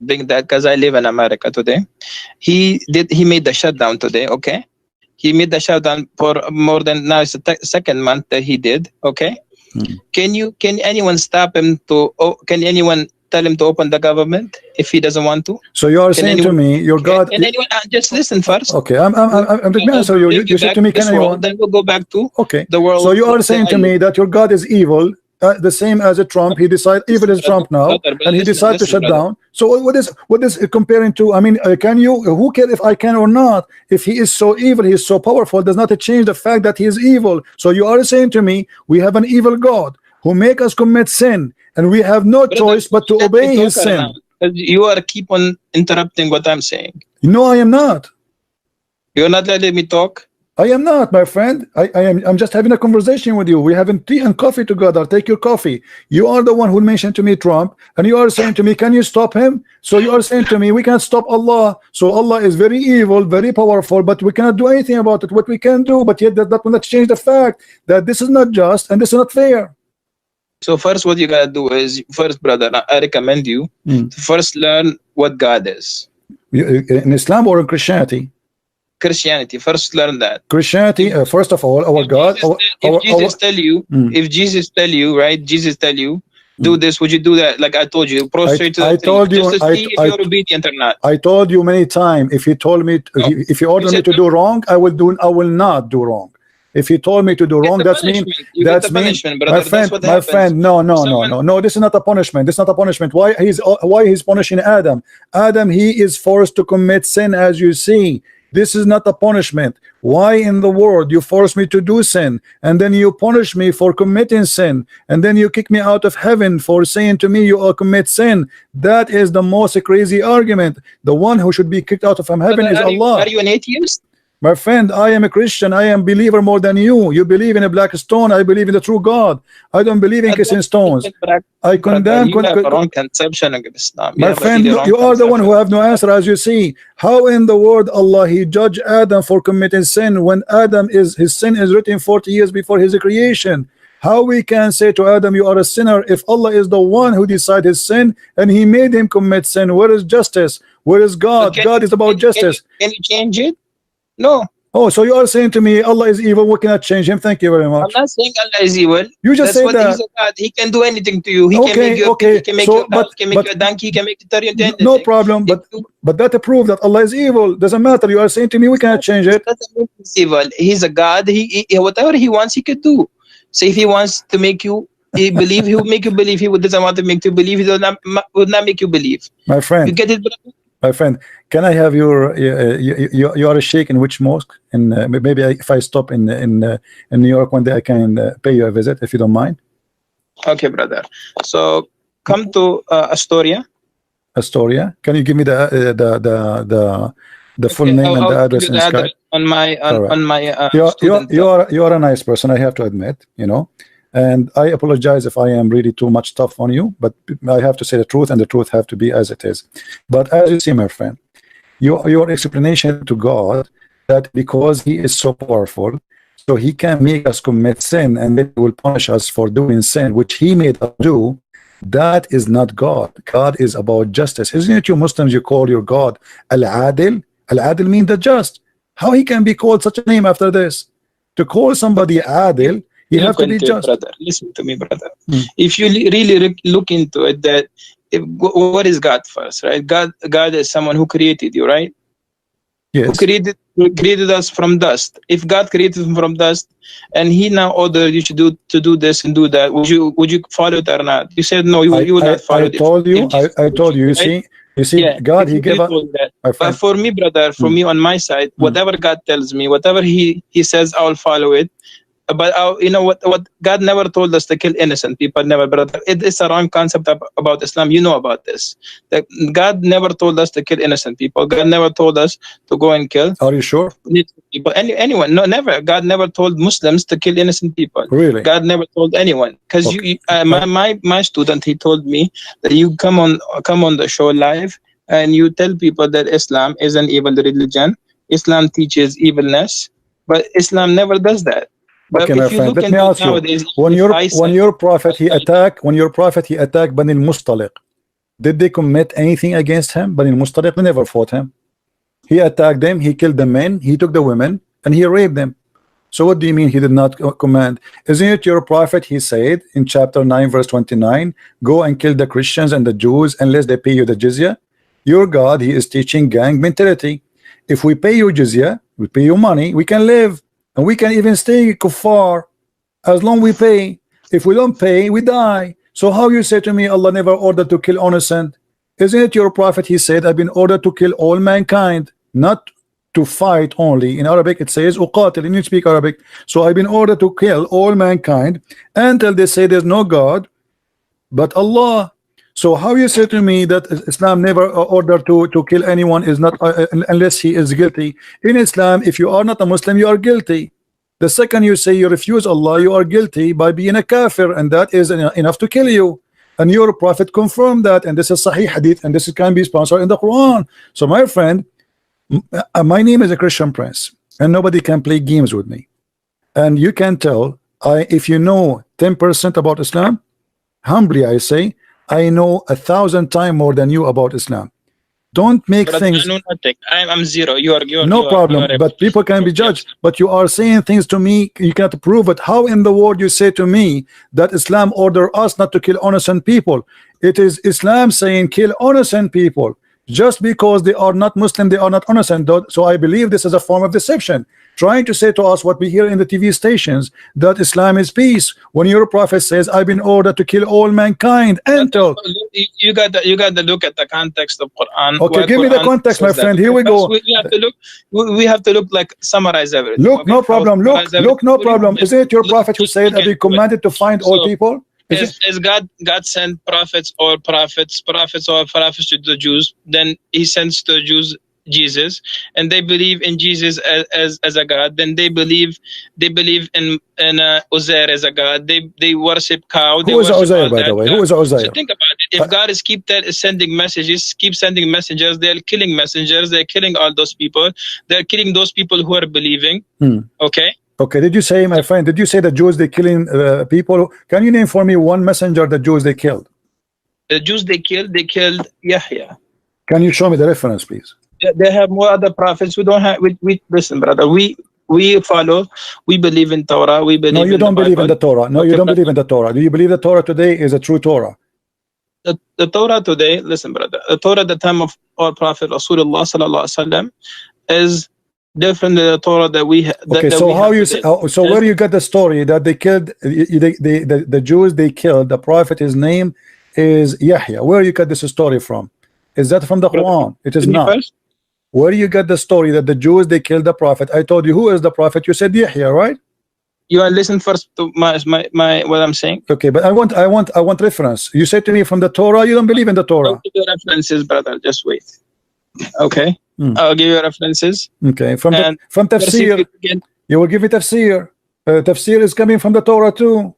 being that, because I live in America today, he made the shutdown today. Okay, he made the shutdown for more than, now it's the second month that he did. Okay, can anyone stop him to? Can anyone tell him to open the government if he doesn't want to? So you are saying to me, your God. Can anyone just listen first? Okay, I'm answer you. You said to me, can anyone? Then we'll go back to the world. So you are saying to me that your God is evil, the same as a Trump. He decided evil is Trump now, and he decided to shut down. So what is it comparing to? I mean, can you? Who cares if I can or not? If he is so evil, he is so powerful, does not change the fact that he is evil. So you are saying to me, we have an evil God who make us commit sin, and we have no choice but to obey his sin. You are keep on interrupting what I'm saying. No, I am not. You're not letting me talk. I am not, my friend. I'm just having a conversation with you. We're having tea and coffee together. Take your coffee. You are the one who mentioned to me Trump, and you are saying to me, can you stop him? So you are saying to me, we can't stop Allah. So Allah is very evil, very powerful, but we cannot do anything about it. What we can do, but yet that will not change the fact that this is not just and this is not fair. So first, what you gotta do is, first, brother, I recommend you to first learn what God is. In Islam or in Christianity? Christianity. First, learn that. Christianity. First of all, our God. If Jesus tell you, right? Jesus tell you, do this. Would you do that? Like I told you, prostrate to the I told you. Just to see if you're obedient or not. I told you many times. If you told me, if you order me to do wrong, I will do. I will not do wrong. If he told me to do wrong, that's mean. That's mean. My friend. No. This is not a punishment. This is not a punishment. Why he's punishing Adam? Adam, he is forced to commit sin, as you see. This is not a punishment. Why in the world you force me to do sin, and then you punish me for committing sin, and then you kick me out of heaven for saying to me you all commit sin? That is the most crazy argument. The one who should be kicked out of heaven is Allah. Are you an atheist? My friend, I am a Christian. I am a believer more than you. You believe in a black stone. I believe in the true God. I don't believe in kissing stones. I condemn. You have a wrong conception of Islam. My friend, you are the one who have no answer, as you see. How in the world Allah he judged Adam for committing sin when Adam his sin is written 40 years before his creation? How we can say to Adam you are a sinner if Allah is the one who decided his sin and he made him commit sin? Where is justice? Where is God? God is about justice. Can you change it? No. Oh, so you are saying to me Allah is evil, we cannot change him? Thank you very much. I'm not saying Allah is evil. You just say that. He's a God. He can do anything to you. He can make you he can make you a cow, he can make you a donkey, he can make you turn you into anything. No problem, but that proves that Allah is evil. Doesn't matter. You are saying to me we cannot change it. Doesn't mean he's evil. He's a God. He whatever he wants he could do. So if he wants to make you believe, he will make you believe. He doesn't want to make you believe, he would not make you believe. My friend. You get it, brother? My friend, can I have your you are a sheikh in which mosque? And maybe if I stop in New York one day, I can pay you a visit if you don't mind. Okay, brother. So come to Astoria. Astoria. Can you give me the full name and the address in Skype? On my you are a nice person, I have to admit. You know, And I apologize if I am really too much tough on you, but I have to say the truth, and the truth have to be as it is. But as you see, my friend, your explanation to God that because he is so powerful, so he can make us commit sin and then he will punish us for doing sin which he made us do, that is not God. God is about justice. Isn't it you Muslims, you call your God Al-Adil? Al-Adil means the just. How he can be called such a name after this? To call somebody Adil, you have to be just. Brother, listen to me, brother. If you really look into it, that what is God first, right? God is someone who created you, right? Yes. Who created us from dust. If God created him from dust, and he now ordered you to do this and do that, would you follow it or not? You said no, you will not follow it. I told you. You see, yeah, God, he gave us. But for me, brother, for me on my side, whatever God tells me, whatever he says, I will follow it. But you know what God never told us to kill innocent people, never, brother. It's a wrong concept about Islam. You know about this, that God never told us to kill innocent people. God never told us to go and kill. Are you sure? People, anyone? No, never. God never told Muslims to kill innocent people. Really? God never told anyone. Because okay. My student, he told me that you come on the show live and you tell people that Islam is an evil religion. Islam teaches evilness, but Islam never does that. But okay, my friend, let me ask you, when your prophet he attacked Bani al-Mustaliq, did they commit anything against him? Bani al-Mustaliq, they never fought him. He attacked them, he killed the men, he took the women, and he raped them. So what do you mean he did not command? Isn't it your prophet, he said in chapter 9 verse 29, go and kill the Christians and the Jews unless they pay you the jizya? Your God, he is teaching gang mentality. If we pay you jizya, we pay you money, we can live. And we can even stay kuffar as long we pay. If we don't pay, we die. So how you say to me, Allah never ordered to kill innocent? Isn't it your prophet? He said, I've been ordered to kill all mankind, not to fight only. In Arabic, it says, uqatil, and you speak Arabic. So I've been ordered to kill all mankind until they say there's no God but Allah. So how you say to me that Islam never ordered to kill anyone is not unless he is guilty? In Islam, if you are not a Muslim, you are guilty. The second you say you refuse Allah, you are guilty by being a kafir, and that is enough to kill you. And your prophet confirmed that, and this is Sahih Hadith, and this can be sponsored in the Quran. So my friend, my name is a Christian Prince, and nobody can play games with me. And you can tell, if you know 10% about Islam, humbly I say, I know 1,000 times more than you about Islam. Don't make things. I know nothing. I'm zero. You no problem. But people can be judged. But you are saying things to me. You cannot prove it. How in the world you say to me that Islam order us not to kill innocent people? It is Islam saying kill innocent people. Just because they are not Muslim, they are not innocent. So I believe this is a form of deception, trying to say to us what we hear in the TV stations, that Islam is peace, when your prophet says I've been ordered to kill all mankind. Until you got to look at the context of Quran. Okay, give me the context, my friend. Here we go. We have to look like summarize everything. Look, no problem. Look, no problem. Is it your prophet who said I've been commanded to find all people? Is God sent prophets or prophets to the Jews? Then he sends to the Jews Jesus, and they believe in Jesus as a God. Then they believe in Uzair as a God. They worship cow. Who is Uzair, by the way? Who is Uzair? So think about it. If God is keep sending messages, keep sending messengers, they're killing messengers. They're killing all those people. They're killing those people who are believing. Okay. Okay, did you say, my friend, did you say the Jews they killing people? Can you name for me one messenger the Jews they killed? The Jews they killed Yahya. Can you show me the reference, please? They have more other prophets. We don't have. We listen, brother. We follow. We believe in Torah. We believe. No, you don't believe in the Torah. No, you don't believe in the Torah. Do you believe the Torah today is a true Torah? The Torah today, listen, brother. The Torah at the time of our Prophet Rasulullah sallallahu alaihi wasallam is different than the Torah that we have. Okay, so how you say, so where you get the story that they killed the Jews? They killed the prophet. His name is Yahya. Where you get this story from? Is that from the Quran? It is not. Where you get the story that the Jews they killed the prophet? I told you who is the prophet. You said Yahya, right? You are listen first to my what I'm saying. Okay, but I want reference. You said to me from the Torah. You don't believe in the Torah. I'll give you references, brother. Just wait. Okay. I'll give you references. Okay, from tafsir, you will give me tafsir. Tafsir is coming from the Torah too.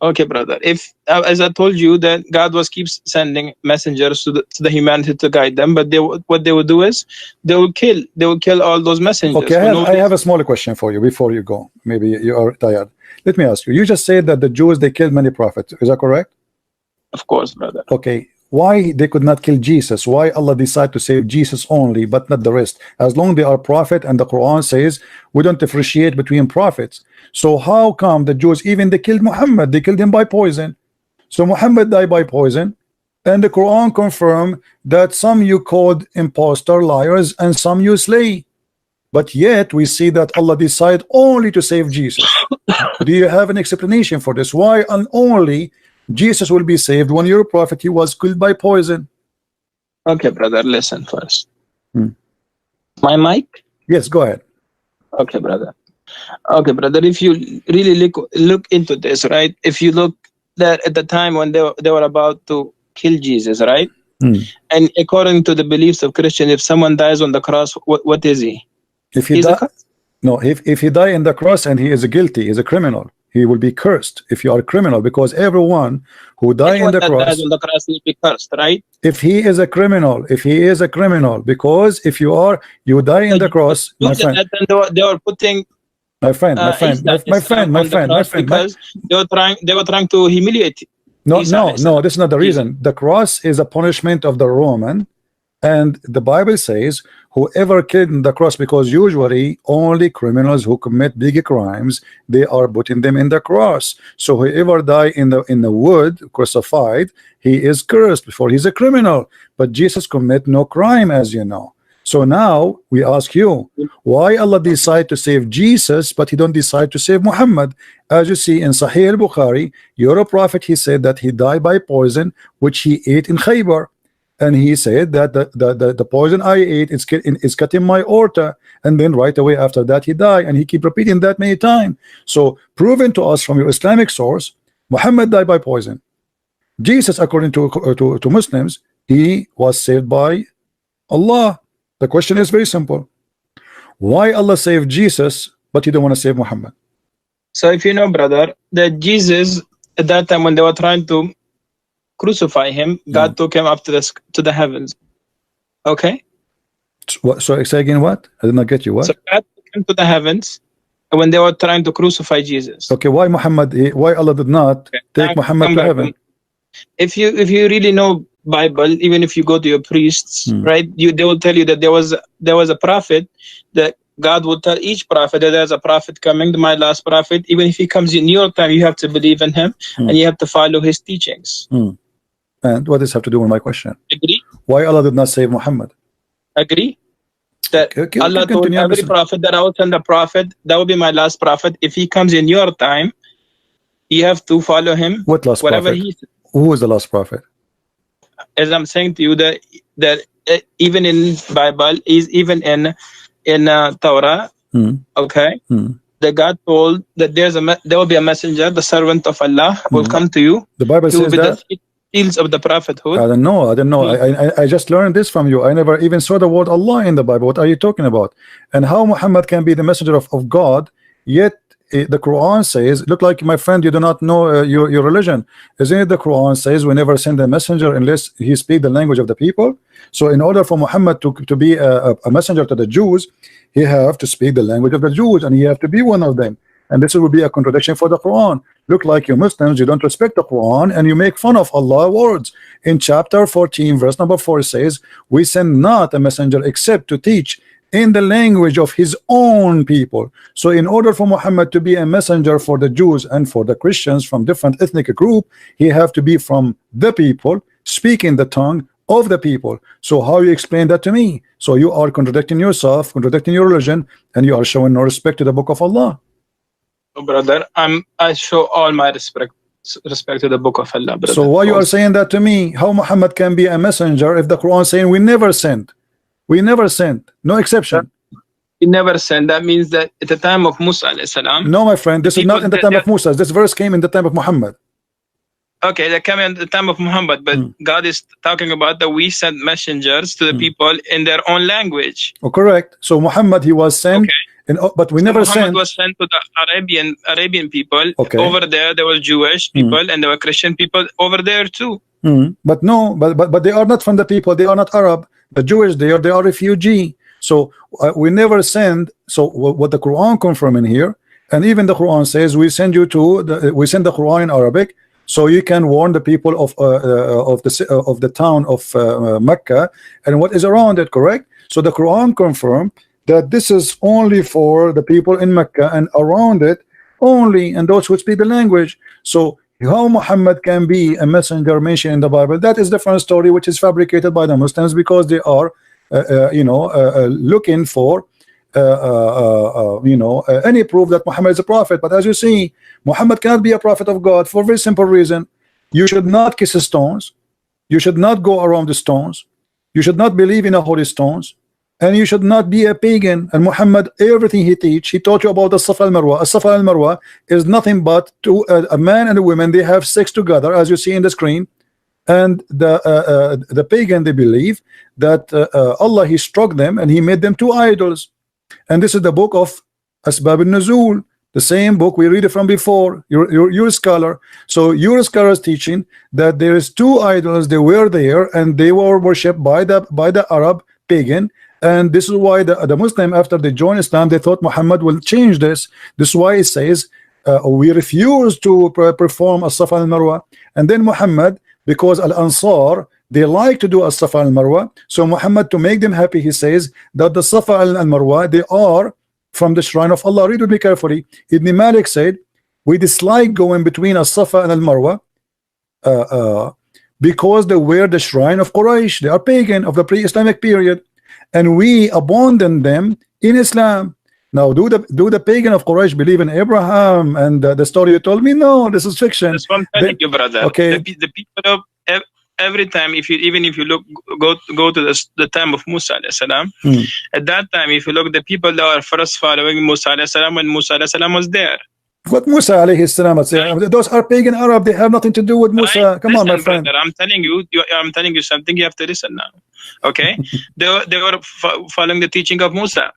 Okay, brother. If as I told you that God keeps sending messengers to the humanity to guide them, but what they will do is they will kill all those messengers. Okay, I have a small question for you before you go. Maybe you are tired. Let me ask you. You just said that the Jews, they killed many prophets. Is that correct? Of course, brother. Okay. Why they could not kill Jesus? Why Allah decided to save Jesus only, but not the rest? As long as they are prophet, and the Quran says we don't differentiate between prophets. So how come the Jews, even they killed Muhammad, they killed him by poison? So Muhammad died by poison, and the Quran confirmed that some you called impostor, liars, and some you slay. But yet we see that Allah decided only to save Jesus. Do you have an explanation for this? Why only Jesus will be saved when your prophet, he was killed by poison? Okay, brother, listen first. My mic? Yes, go ahead. Okay, brother. Okay, brother, if you really look into this, right? If you look that at the time when they were about to kill Jesus, right? And according to the beliefs of Christian, if someone dies on the cross, what is he? If he if he die in the cross and he is guilty, is a criminal, he will be cursed. If you are a criminal, because everyone who dies in the cross will be cursed, right? If he is a criminal, because if you die in the cross, my friend, they were putting my friend, because they were trying to humiliate. No, this is not the reason. The cross is a punishment of the Roman, and the Bible says whoever killed in the cross, because usually only criminals who commit big crimes, they are putting them in the cross. So whoever die in the wood crucified, he is cursed before he's a criminal. But Jesus commit no crime, as you know. So now we ask you, why Allah decide to save Jesus, but he don't decide to save Muhammad? As you see in Sahih al-Bukhari, your prophet, he said that he died by poison which he ate in Khaybar. And he said that the poison I ate is cutting my aorta, and then right away after that he died, and he keep repeating that many times. So proven to us from your Islamic source, Muhammad died by poison. Jesus, according to Muslims, he was saved by Allah. The question is very simple. Why Allah saved Jesus, but he don't want to save Muhammad? So if you know, brother, that Jesus at that time when they were trying to crucify him, God took him up to the heavens. Okay. What? So say again, what? I did not get you. What? So God took him to the heavens when they were trying to crucify Jesus. Okay. Why why Allah did not take Muhammad to heaven? If you really know Bible, even if you go to your priests, right, they will tell you that there was a prophet that God will tell each prophet that there's a prophet coming, my last prophet. Even if he comes in your time, you have to believe in him and you have to follow his teachings. And what does this have to do with my question? Agree? Why Allah did not save Muhammad? Agree? That Allah told every prophet that I will send a prophet, that will be my last prophet. If he comes in your time, you have to follow him. What last prophet? Who was the last prophet? As I'm saying to you, that even in Bible, is even in Torah, okay, that God told that there will be a messenger, the servant of Allah will come to you. The Bible says that. The seals of the prophethood. I don't know. I just learned this from you. I never even saw the word Allah in the Bible. What are you talking about? And how Muhammad can be the messenger of God, yet the Quran says, look like my friend, you do not know your religion. Isn't it the Quran says we never send a messenger unless he speak the language of the people? So in order for Muhammad to be a messenger to the Jews, he have to speak the language of the Jews, and he have to be one of them. And this would be a contradiction for the Quran. Look like you Muslims, you don't respect the Quran and you make fun of Allah's words. In chapter 14 verse number 4 says, we send not a messenger except to teach in the language of his own people. So in order for Muhammad to be a messenger for the Jews and for the Christians from different ethnic group, he have to be from the people, speaking the tongue of the people. So how you explain that to me? So you are contradicting yourself, contradicting your religion, and you are showing no respect to the book of Allah. Brother, I show all my respect to the book of Allah, brother. So why you are saying that to me? How Muhammad can be a messenger if the Quran saying we never sent? We never sent, no exception. He never sent. That means that at the time of Musa alayhi salam. No, my friend, this is not in the time of Musa. This verse came in the time of Muhammad. Okay, that came in the time of Muhammad, but God is talking about that we sent messengers to the people in their own language. Oh, correct. So Muhammad, he was sent But we So never Muhammad sent. was sent to the Arabian people. Okay. Over there, there were Jewish people and there were Christian people over there too. But no, but they are not from the people. They are not Arab. The Jewish they are refugee. So we never send. So what the Quran confirm in here, and even the Quran says we send you to we send the Quran in Arabic, so you can warn the people of the town of Mecca and what is around it. Correct. So the Quran confirm that this is only for the people in Mecca and around it only, and those who speak the language. So how Muhammad can be a messenger mentioned in the Bible, that is different story, which is fabricated by the Muslims because they are looking for any proof that Muhammad is a prophet. But as you see, Muhammad cannot be a prophet of God for a very simple reason. You should not kiss stones, you should not go around the stones, you should not believe in the holy stones, and you should not be a pagan. And Muhammad, everything he taught you about the Safa al-Marwa. Safa al-Marwa is nothing but a man and a woman, they have sex together, as you see in the screen. And the pagan, they believe that Allah, he struck them and he made them two idols. And this is the book of Asbab al-Nuzul, the same book we read it from before. You're a scholar, so your scholar is teaching that there is two idols, they were there and they were worshipped by the Arab pagan. And this is why the Muslim, after they joined Islam, they thought Muhammad will change this. This is why it says we refuse to perform as-Safa al-Marwa. And then Muhammad, because Al-Ansar, they like to do as-Safa al-Marwa, so Muhammad, to make them happy, he says that the Safa al-Marwa, they are from the shrine of Allah. Read with me carefully. Ibn Malik said, we dislike going between as-Safa and al-Marwa because they were the shrine of Quraysh. They are pagan of the pre-Islamic period, and we abandon them in Islam. Now, do the pagan of Quraysh believe in Abraham and the story you told me? No, this is fiction. That's what I'm telling you, brother. Okay. The people of every time, if you look, go to the time of Musa alayhi salam. At that time, if you look, the people that are first following Musa alayhi salam when Musa alayhi salam was there. What Musa alayhi salam? Those are pagan Arab. They have nothing to do with Musa. Right? Come on, my friend. Brother, I'm telling you something. You have to listen now. Okay? they were following the teaching of Musa.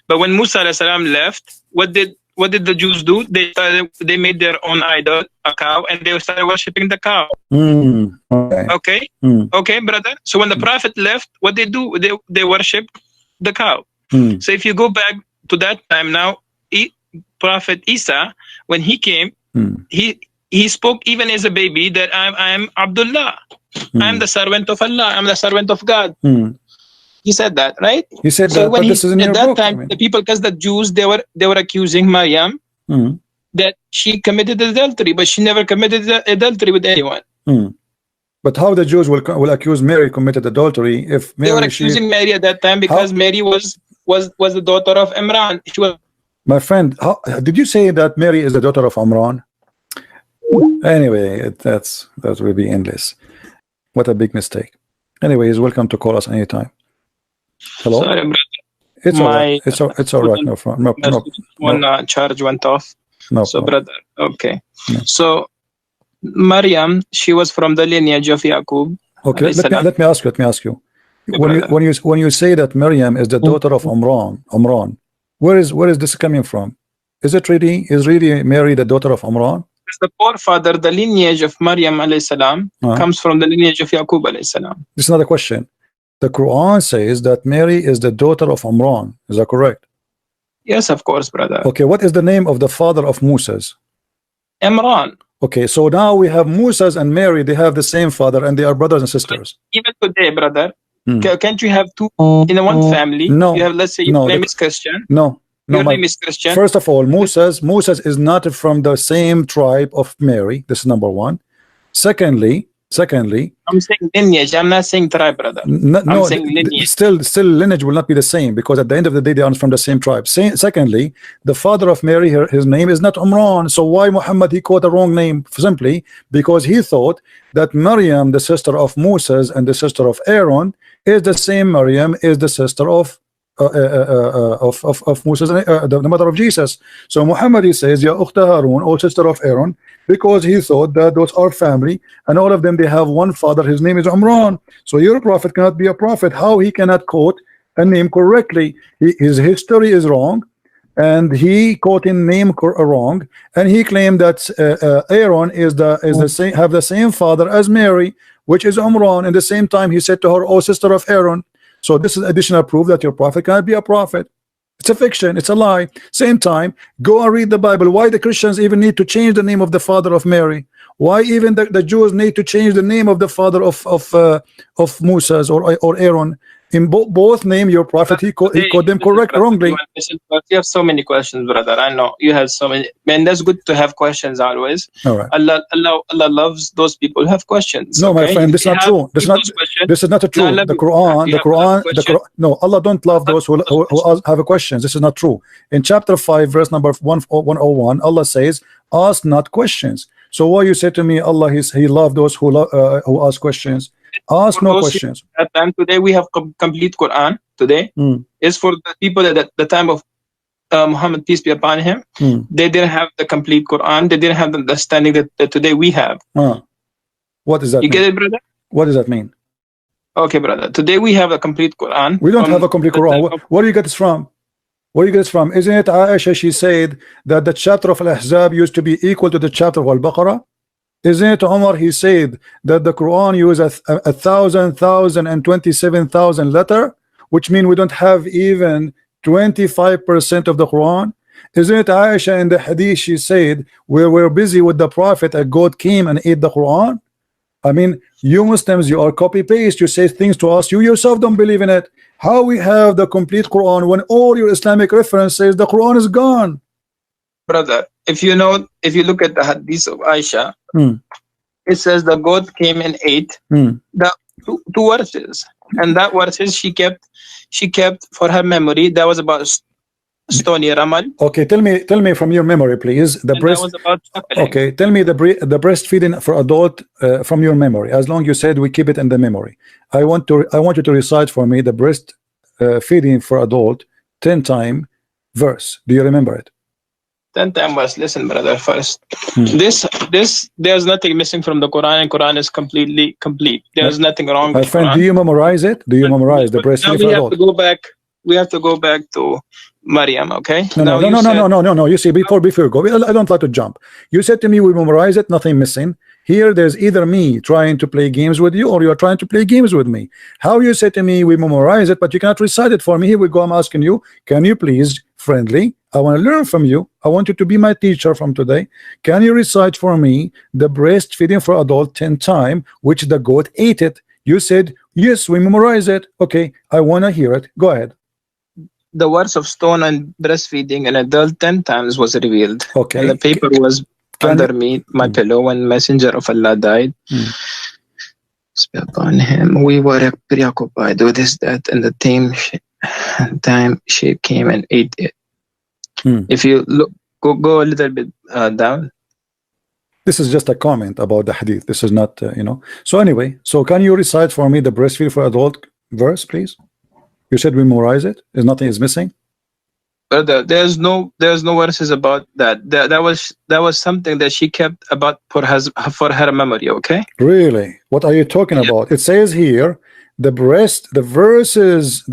But when Musa alayhi salam left, what did the Jews do? They made their own idol, a cow, and they started worshiping the cow. Okay. Okay, brother. So when the Prophet left, what they do? They worship the cow. So if you go back to that time now, Prophet Isa, when he came, he spoke even as a baby that I'm Abdullah. I'm the servant of Allah. I'm the servant of God. He said that, right? He said so that, when this is in your book. At that time, the people, because the Jews, they were accusing Maryam that she committed adultery, but she never committed adultery with anyone. But how the Jews will accuse Mary committed adultery if Mary, they were accusing Mary at that time because Mary was the daughter of Imran. She was. My friend, did you say that Mary is the daughter of Imran? Anyway, that will be endless. What a big mistake. Anyways, welcome to call us anytime. Hello. Sorry, brother. It's all right. It's all right. No. Charge went off. No. So, brother. Okay. No. So, Maryam, she was from the lineage of Yaqub. Okay. Let me ask you. When you say that Maryam is the daughter of Imran, where is this coming from? Is really Mary the daughter of Imran? It's the forefather, the lineage of Maryam alayhi salam comes from the lineage of Yaqub alayhi salam. This is not a question. The Quran says that Mary is the daughter of Imran. Is that correct? Yes, of course, brother. Okay, what is the name of the father of Moses? Imran. Okay, so now we have Moses and Mary. They have the same father and they are brothers and sisters. Even today, brother, can't you have two in one family? No. You have, let's say your name is Christian. No. Your name is Christian. First of all, Moses is not from the same tribe of Mary. This is number one. Secondly, I'm saying lineage. I'm not saying tribe, brother. I'm saying lineage. Still lineage will not be the same because at the end of the day they are from the same tribe. Secondly, the father of Mary, his name is not Imran. So why Muhammad he quote a wrong name? Simply because he thought that Maryam, the sister of Moses and the sister of Aaron, is the same Maryam is the sister of Moses, the mother of Jesus. So Muhammad he says, Ya Ukhta Harun, O sister of Aaron, because he thought that those are family and all of them they have one father. His name is Imran. So your prophet cannot be a prophet. How he cannot quote a name correctly? His history is wrong. and he quoting name wrong, and he claimed that Aaron is the same, have the same father as Mary, which is Umran. And the same time he said to her, "Oh, sister of Aaron." So this is additional proof that your prophet cannot be a prophet. It's a fiction, it's a lie. Same time, go and read the Bible. Why the Christians even need to change the name of the father of Mary? Why even the Jews need to change the name of the father of Moses or Aaron? In both name your prophet, he called them wrongly. You have so many questions, brother. I know you have so many. Man, that's good to have questions always. All right. Allah loves those people who have questions. No, okay? my friend, this is not true. This is not true. The Quran, no, Allah don't love those who have questions. This is not true. In chapter 5, verse number 101, Allah says, "Ask not questions." So why you say to me, Allah he loved those who ask questions? Ask no questions. At time today we have complete Quran. Today is for the people that at the time of Muhammad, peace be upon him, they didn't have the complete Quran. They didn't have the understanding that today we have. What does that mean? You get it, brother? What does that mean? Okay, brother. Today we have a complete Quran. We don't have a complete Quran. Where do you get this from? Where do you get this from? Isn't it Aisha? She said that the chapter of Al-Ahzab used to be equal to the chapter of Al-Baqarah. Isn't it Umar? He said that the Quran uses 1,027,000 letter, which means we don't have even 25% of the Quran. Isn't it Aisha in the hadith? She said we were busy with the prophet, a God came and ate the Quran. I mean, you Muslims, you are copy paste. You say things to us, you yourself don't believe in it. How we have the complete Quran when all your Islamic references the Quran is gone? Brother, if you look at the hadith of Aisha, it says the God came and ate the two verses, and that verses she kept for her memory. That was about stony ramal. Okay, tell me from your memory, please. The breast. That was about okay, tell me the breastfeeding for adult from your memory. As long you said we keep it in the memory. I want you to recite for me the breast feeding for adult 10 time verse. Do you remember it? 10 times. Listen, brother, first. This there's nothing missing from the Quran, and Quran is completely complete. There's nothing wrong with my friend, Quran. do you memorize it? Do you memorize the breastfeeding for adult? We have to go back to Maryam, okay? No. You see, before you go, I don't like to jump. You said to me we memorize it, nothing missing. Here there's either me trying to play games with you or you're trying to play games with me. How you say to me we memorize it but you cannot recite it for me? Here we go. I'm asking you, can you please, friendly, I want to learn from you. I want you to be my teacher from today. Can you recite for me the breastfeeding for adult 10 times, which the goat ate it? You said yes, we memorize it. Okay, I want to hear it. Go ahead. The words of stone and breastfeeding an adult 10 times was revealed. Okay. And the paper was under me, my pillow, when Messenger of Allah died. Upon him, we were preoccupied with his death, and the time she came and ate it. If you look, go a little bit down. This is just a comment about the hadith. This is not, So anyway, so can you recite for me the breastfeed for adult verse, please? You said we memorize it. Nothing is missing. Brother, there's no verses about that. That was something that she kept about for her memory. Okay. Really? What are you talking about? It says here, the verses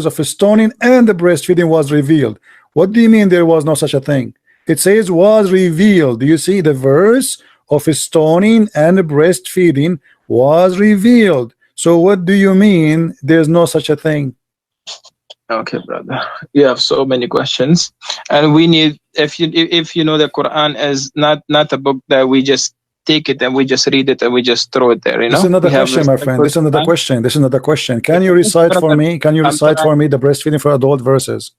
of stoning and the breastfeeding was revealed. What do you mean there was no such a thing? It says was revealed. Do you see the verse of stoning and breastfeeding was revealed? So what do you mean there's no such a thing? Okay, brother, you have so many questions, and we need, if you know the Quran is not a book that we just take it and we just read it and we just throw it there. This is another question, my friend. This is another question. This is another question. Can you recite for me? Can you recite for me the breastfeeding for adult verses?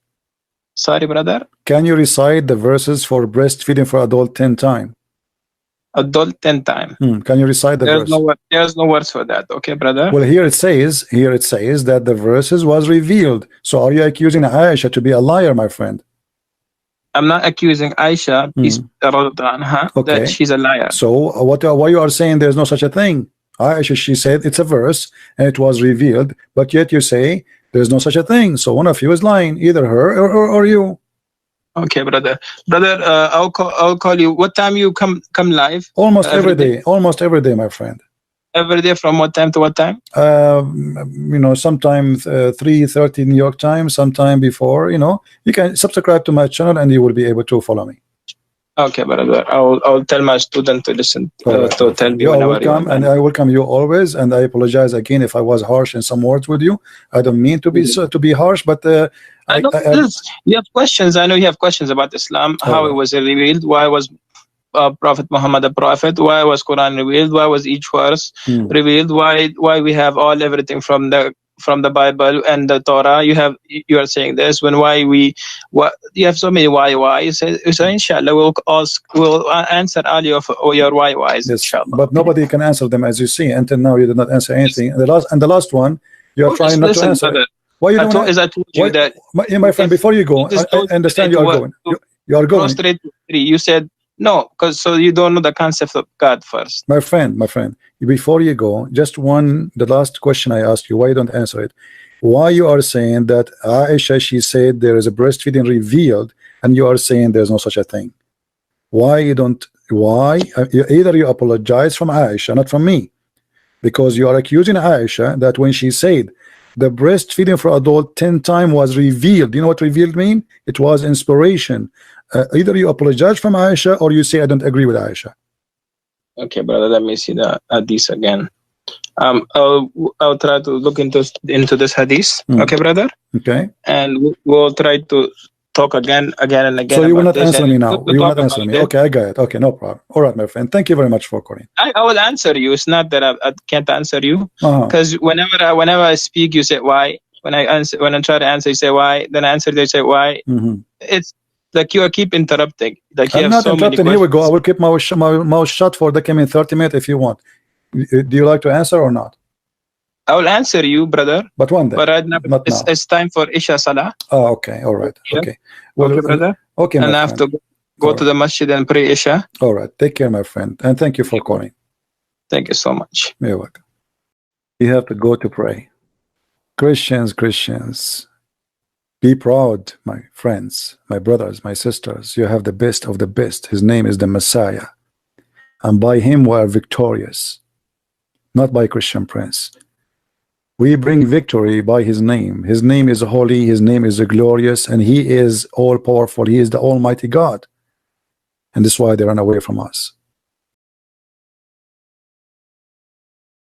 Sorry, brother. Can you recite the verses for breastfeeding for adult 10 times? Adult 10 times. Can you recite the verse? There's no words for that. Okay, brother. Well, here it says that the verses was revealed. So are you accusing Aisha to be a liar, my friend? I'm not accusing Aisha, that she's a liar. So why you are saying there's no such a thing? Aisha, she said it's a verse and it was revealed, but yet you say there's no such a thing. So one of you is lying, either her or you. Okay, brother. I'll call you. What time you come live? Almost every day. Almost every day, my friend. every day from what time to what time? You know, sometimes 3:30 New York time, sometime before. You know, you can subscribe to my channel and you will be able to follow me. Okay, brother. I'll tell my student to listen to tell me you are whenever welcome, you and I welcome you always. And I apologize again if I was harsh in some words with you. I don't mean to be harsh, but I know you have questions. I know you have questions about Islam, how it was revealed, why was Prophet Muhammad a prophet, why was Quran revealed, why was each verse revealed, why we have everything from the Bible and the Torah. You are saying this when you have so many why. So inshallah we'll answer all your whys. Yes, but nobody can answer them, as you see. Until now you did not answer anything. And the last one you are trying not to answer. Brother. Why you I told you that my friend, before you go, I understand you are going. You are going. You said no, because so you don't know the concept of God first. My friend, before you go, just the last question I asked you, why you don't answer it? Why you are saying that Aisha, she said there is a breastfeeding revealed, and you are saying there's no such a thing? Why you don't? Why either you apologize from Aisha, not from me, because you are accusing Aisha that when she said the breastfeeding for adult 10 times was revealed. You know what revealed mean? It was inspiration. Either you apologize from Aisha or you say I don't agree with Aisha. Okay, brother, let me see the hadith again. I'll try to look into this hadith. Okay, brother. Okay. And we'll try to talk again and again. So you will not answer me now. You will not answer me. Okay, I got it. Okay, no problem. All right, my friend. Thank you very much for calling. I will answer you. It's not that I can't answer you, because whenever I speak, you say why. When I try to answer, you say why. Then I answer, they say why. It's like you keep interrupting. Like you I'm not interrupting. Here we go. I will keep my mouth shut for the coming 30 minutes if you want. Do you like to answer or not? I will answer you, brother. But one day. But right now, it's time for Isha Salah. Oh, okay. All right. Okay. Well, okay, brother. Okay, and I have to go to the masjid and pray Isha. All right. Take care, my friend. And thank you for calling. Thank you so much. You're welcome. You have to go to pray. Christians, be proud, my friends, my brothers, my sisters. You have the best of the best. His name is the Messiah. And by him we are victorious. Not by Christian Prince. We bring victory by his name. His name is holy, his name is glorious, and he is all powerful. He is the Almighty God. And this is why they run away from us.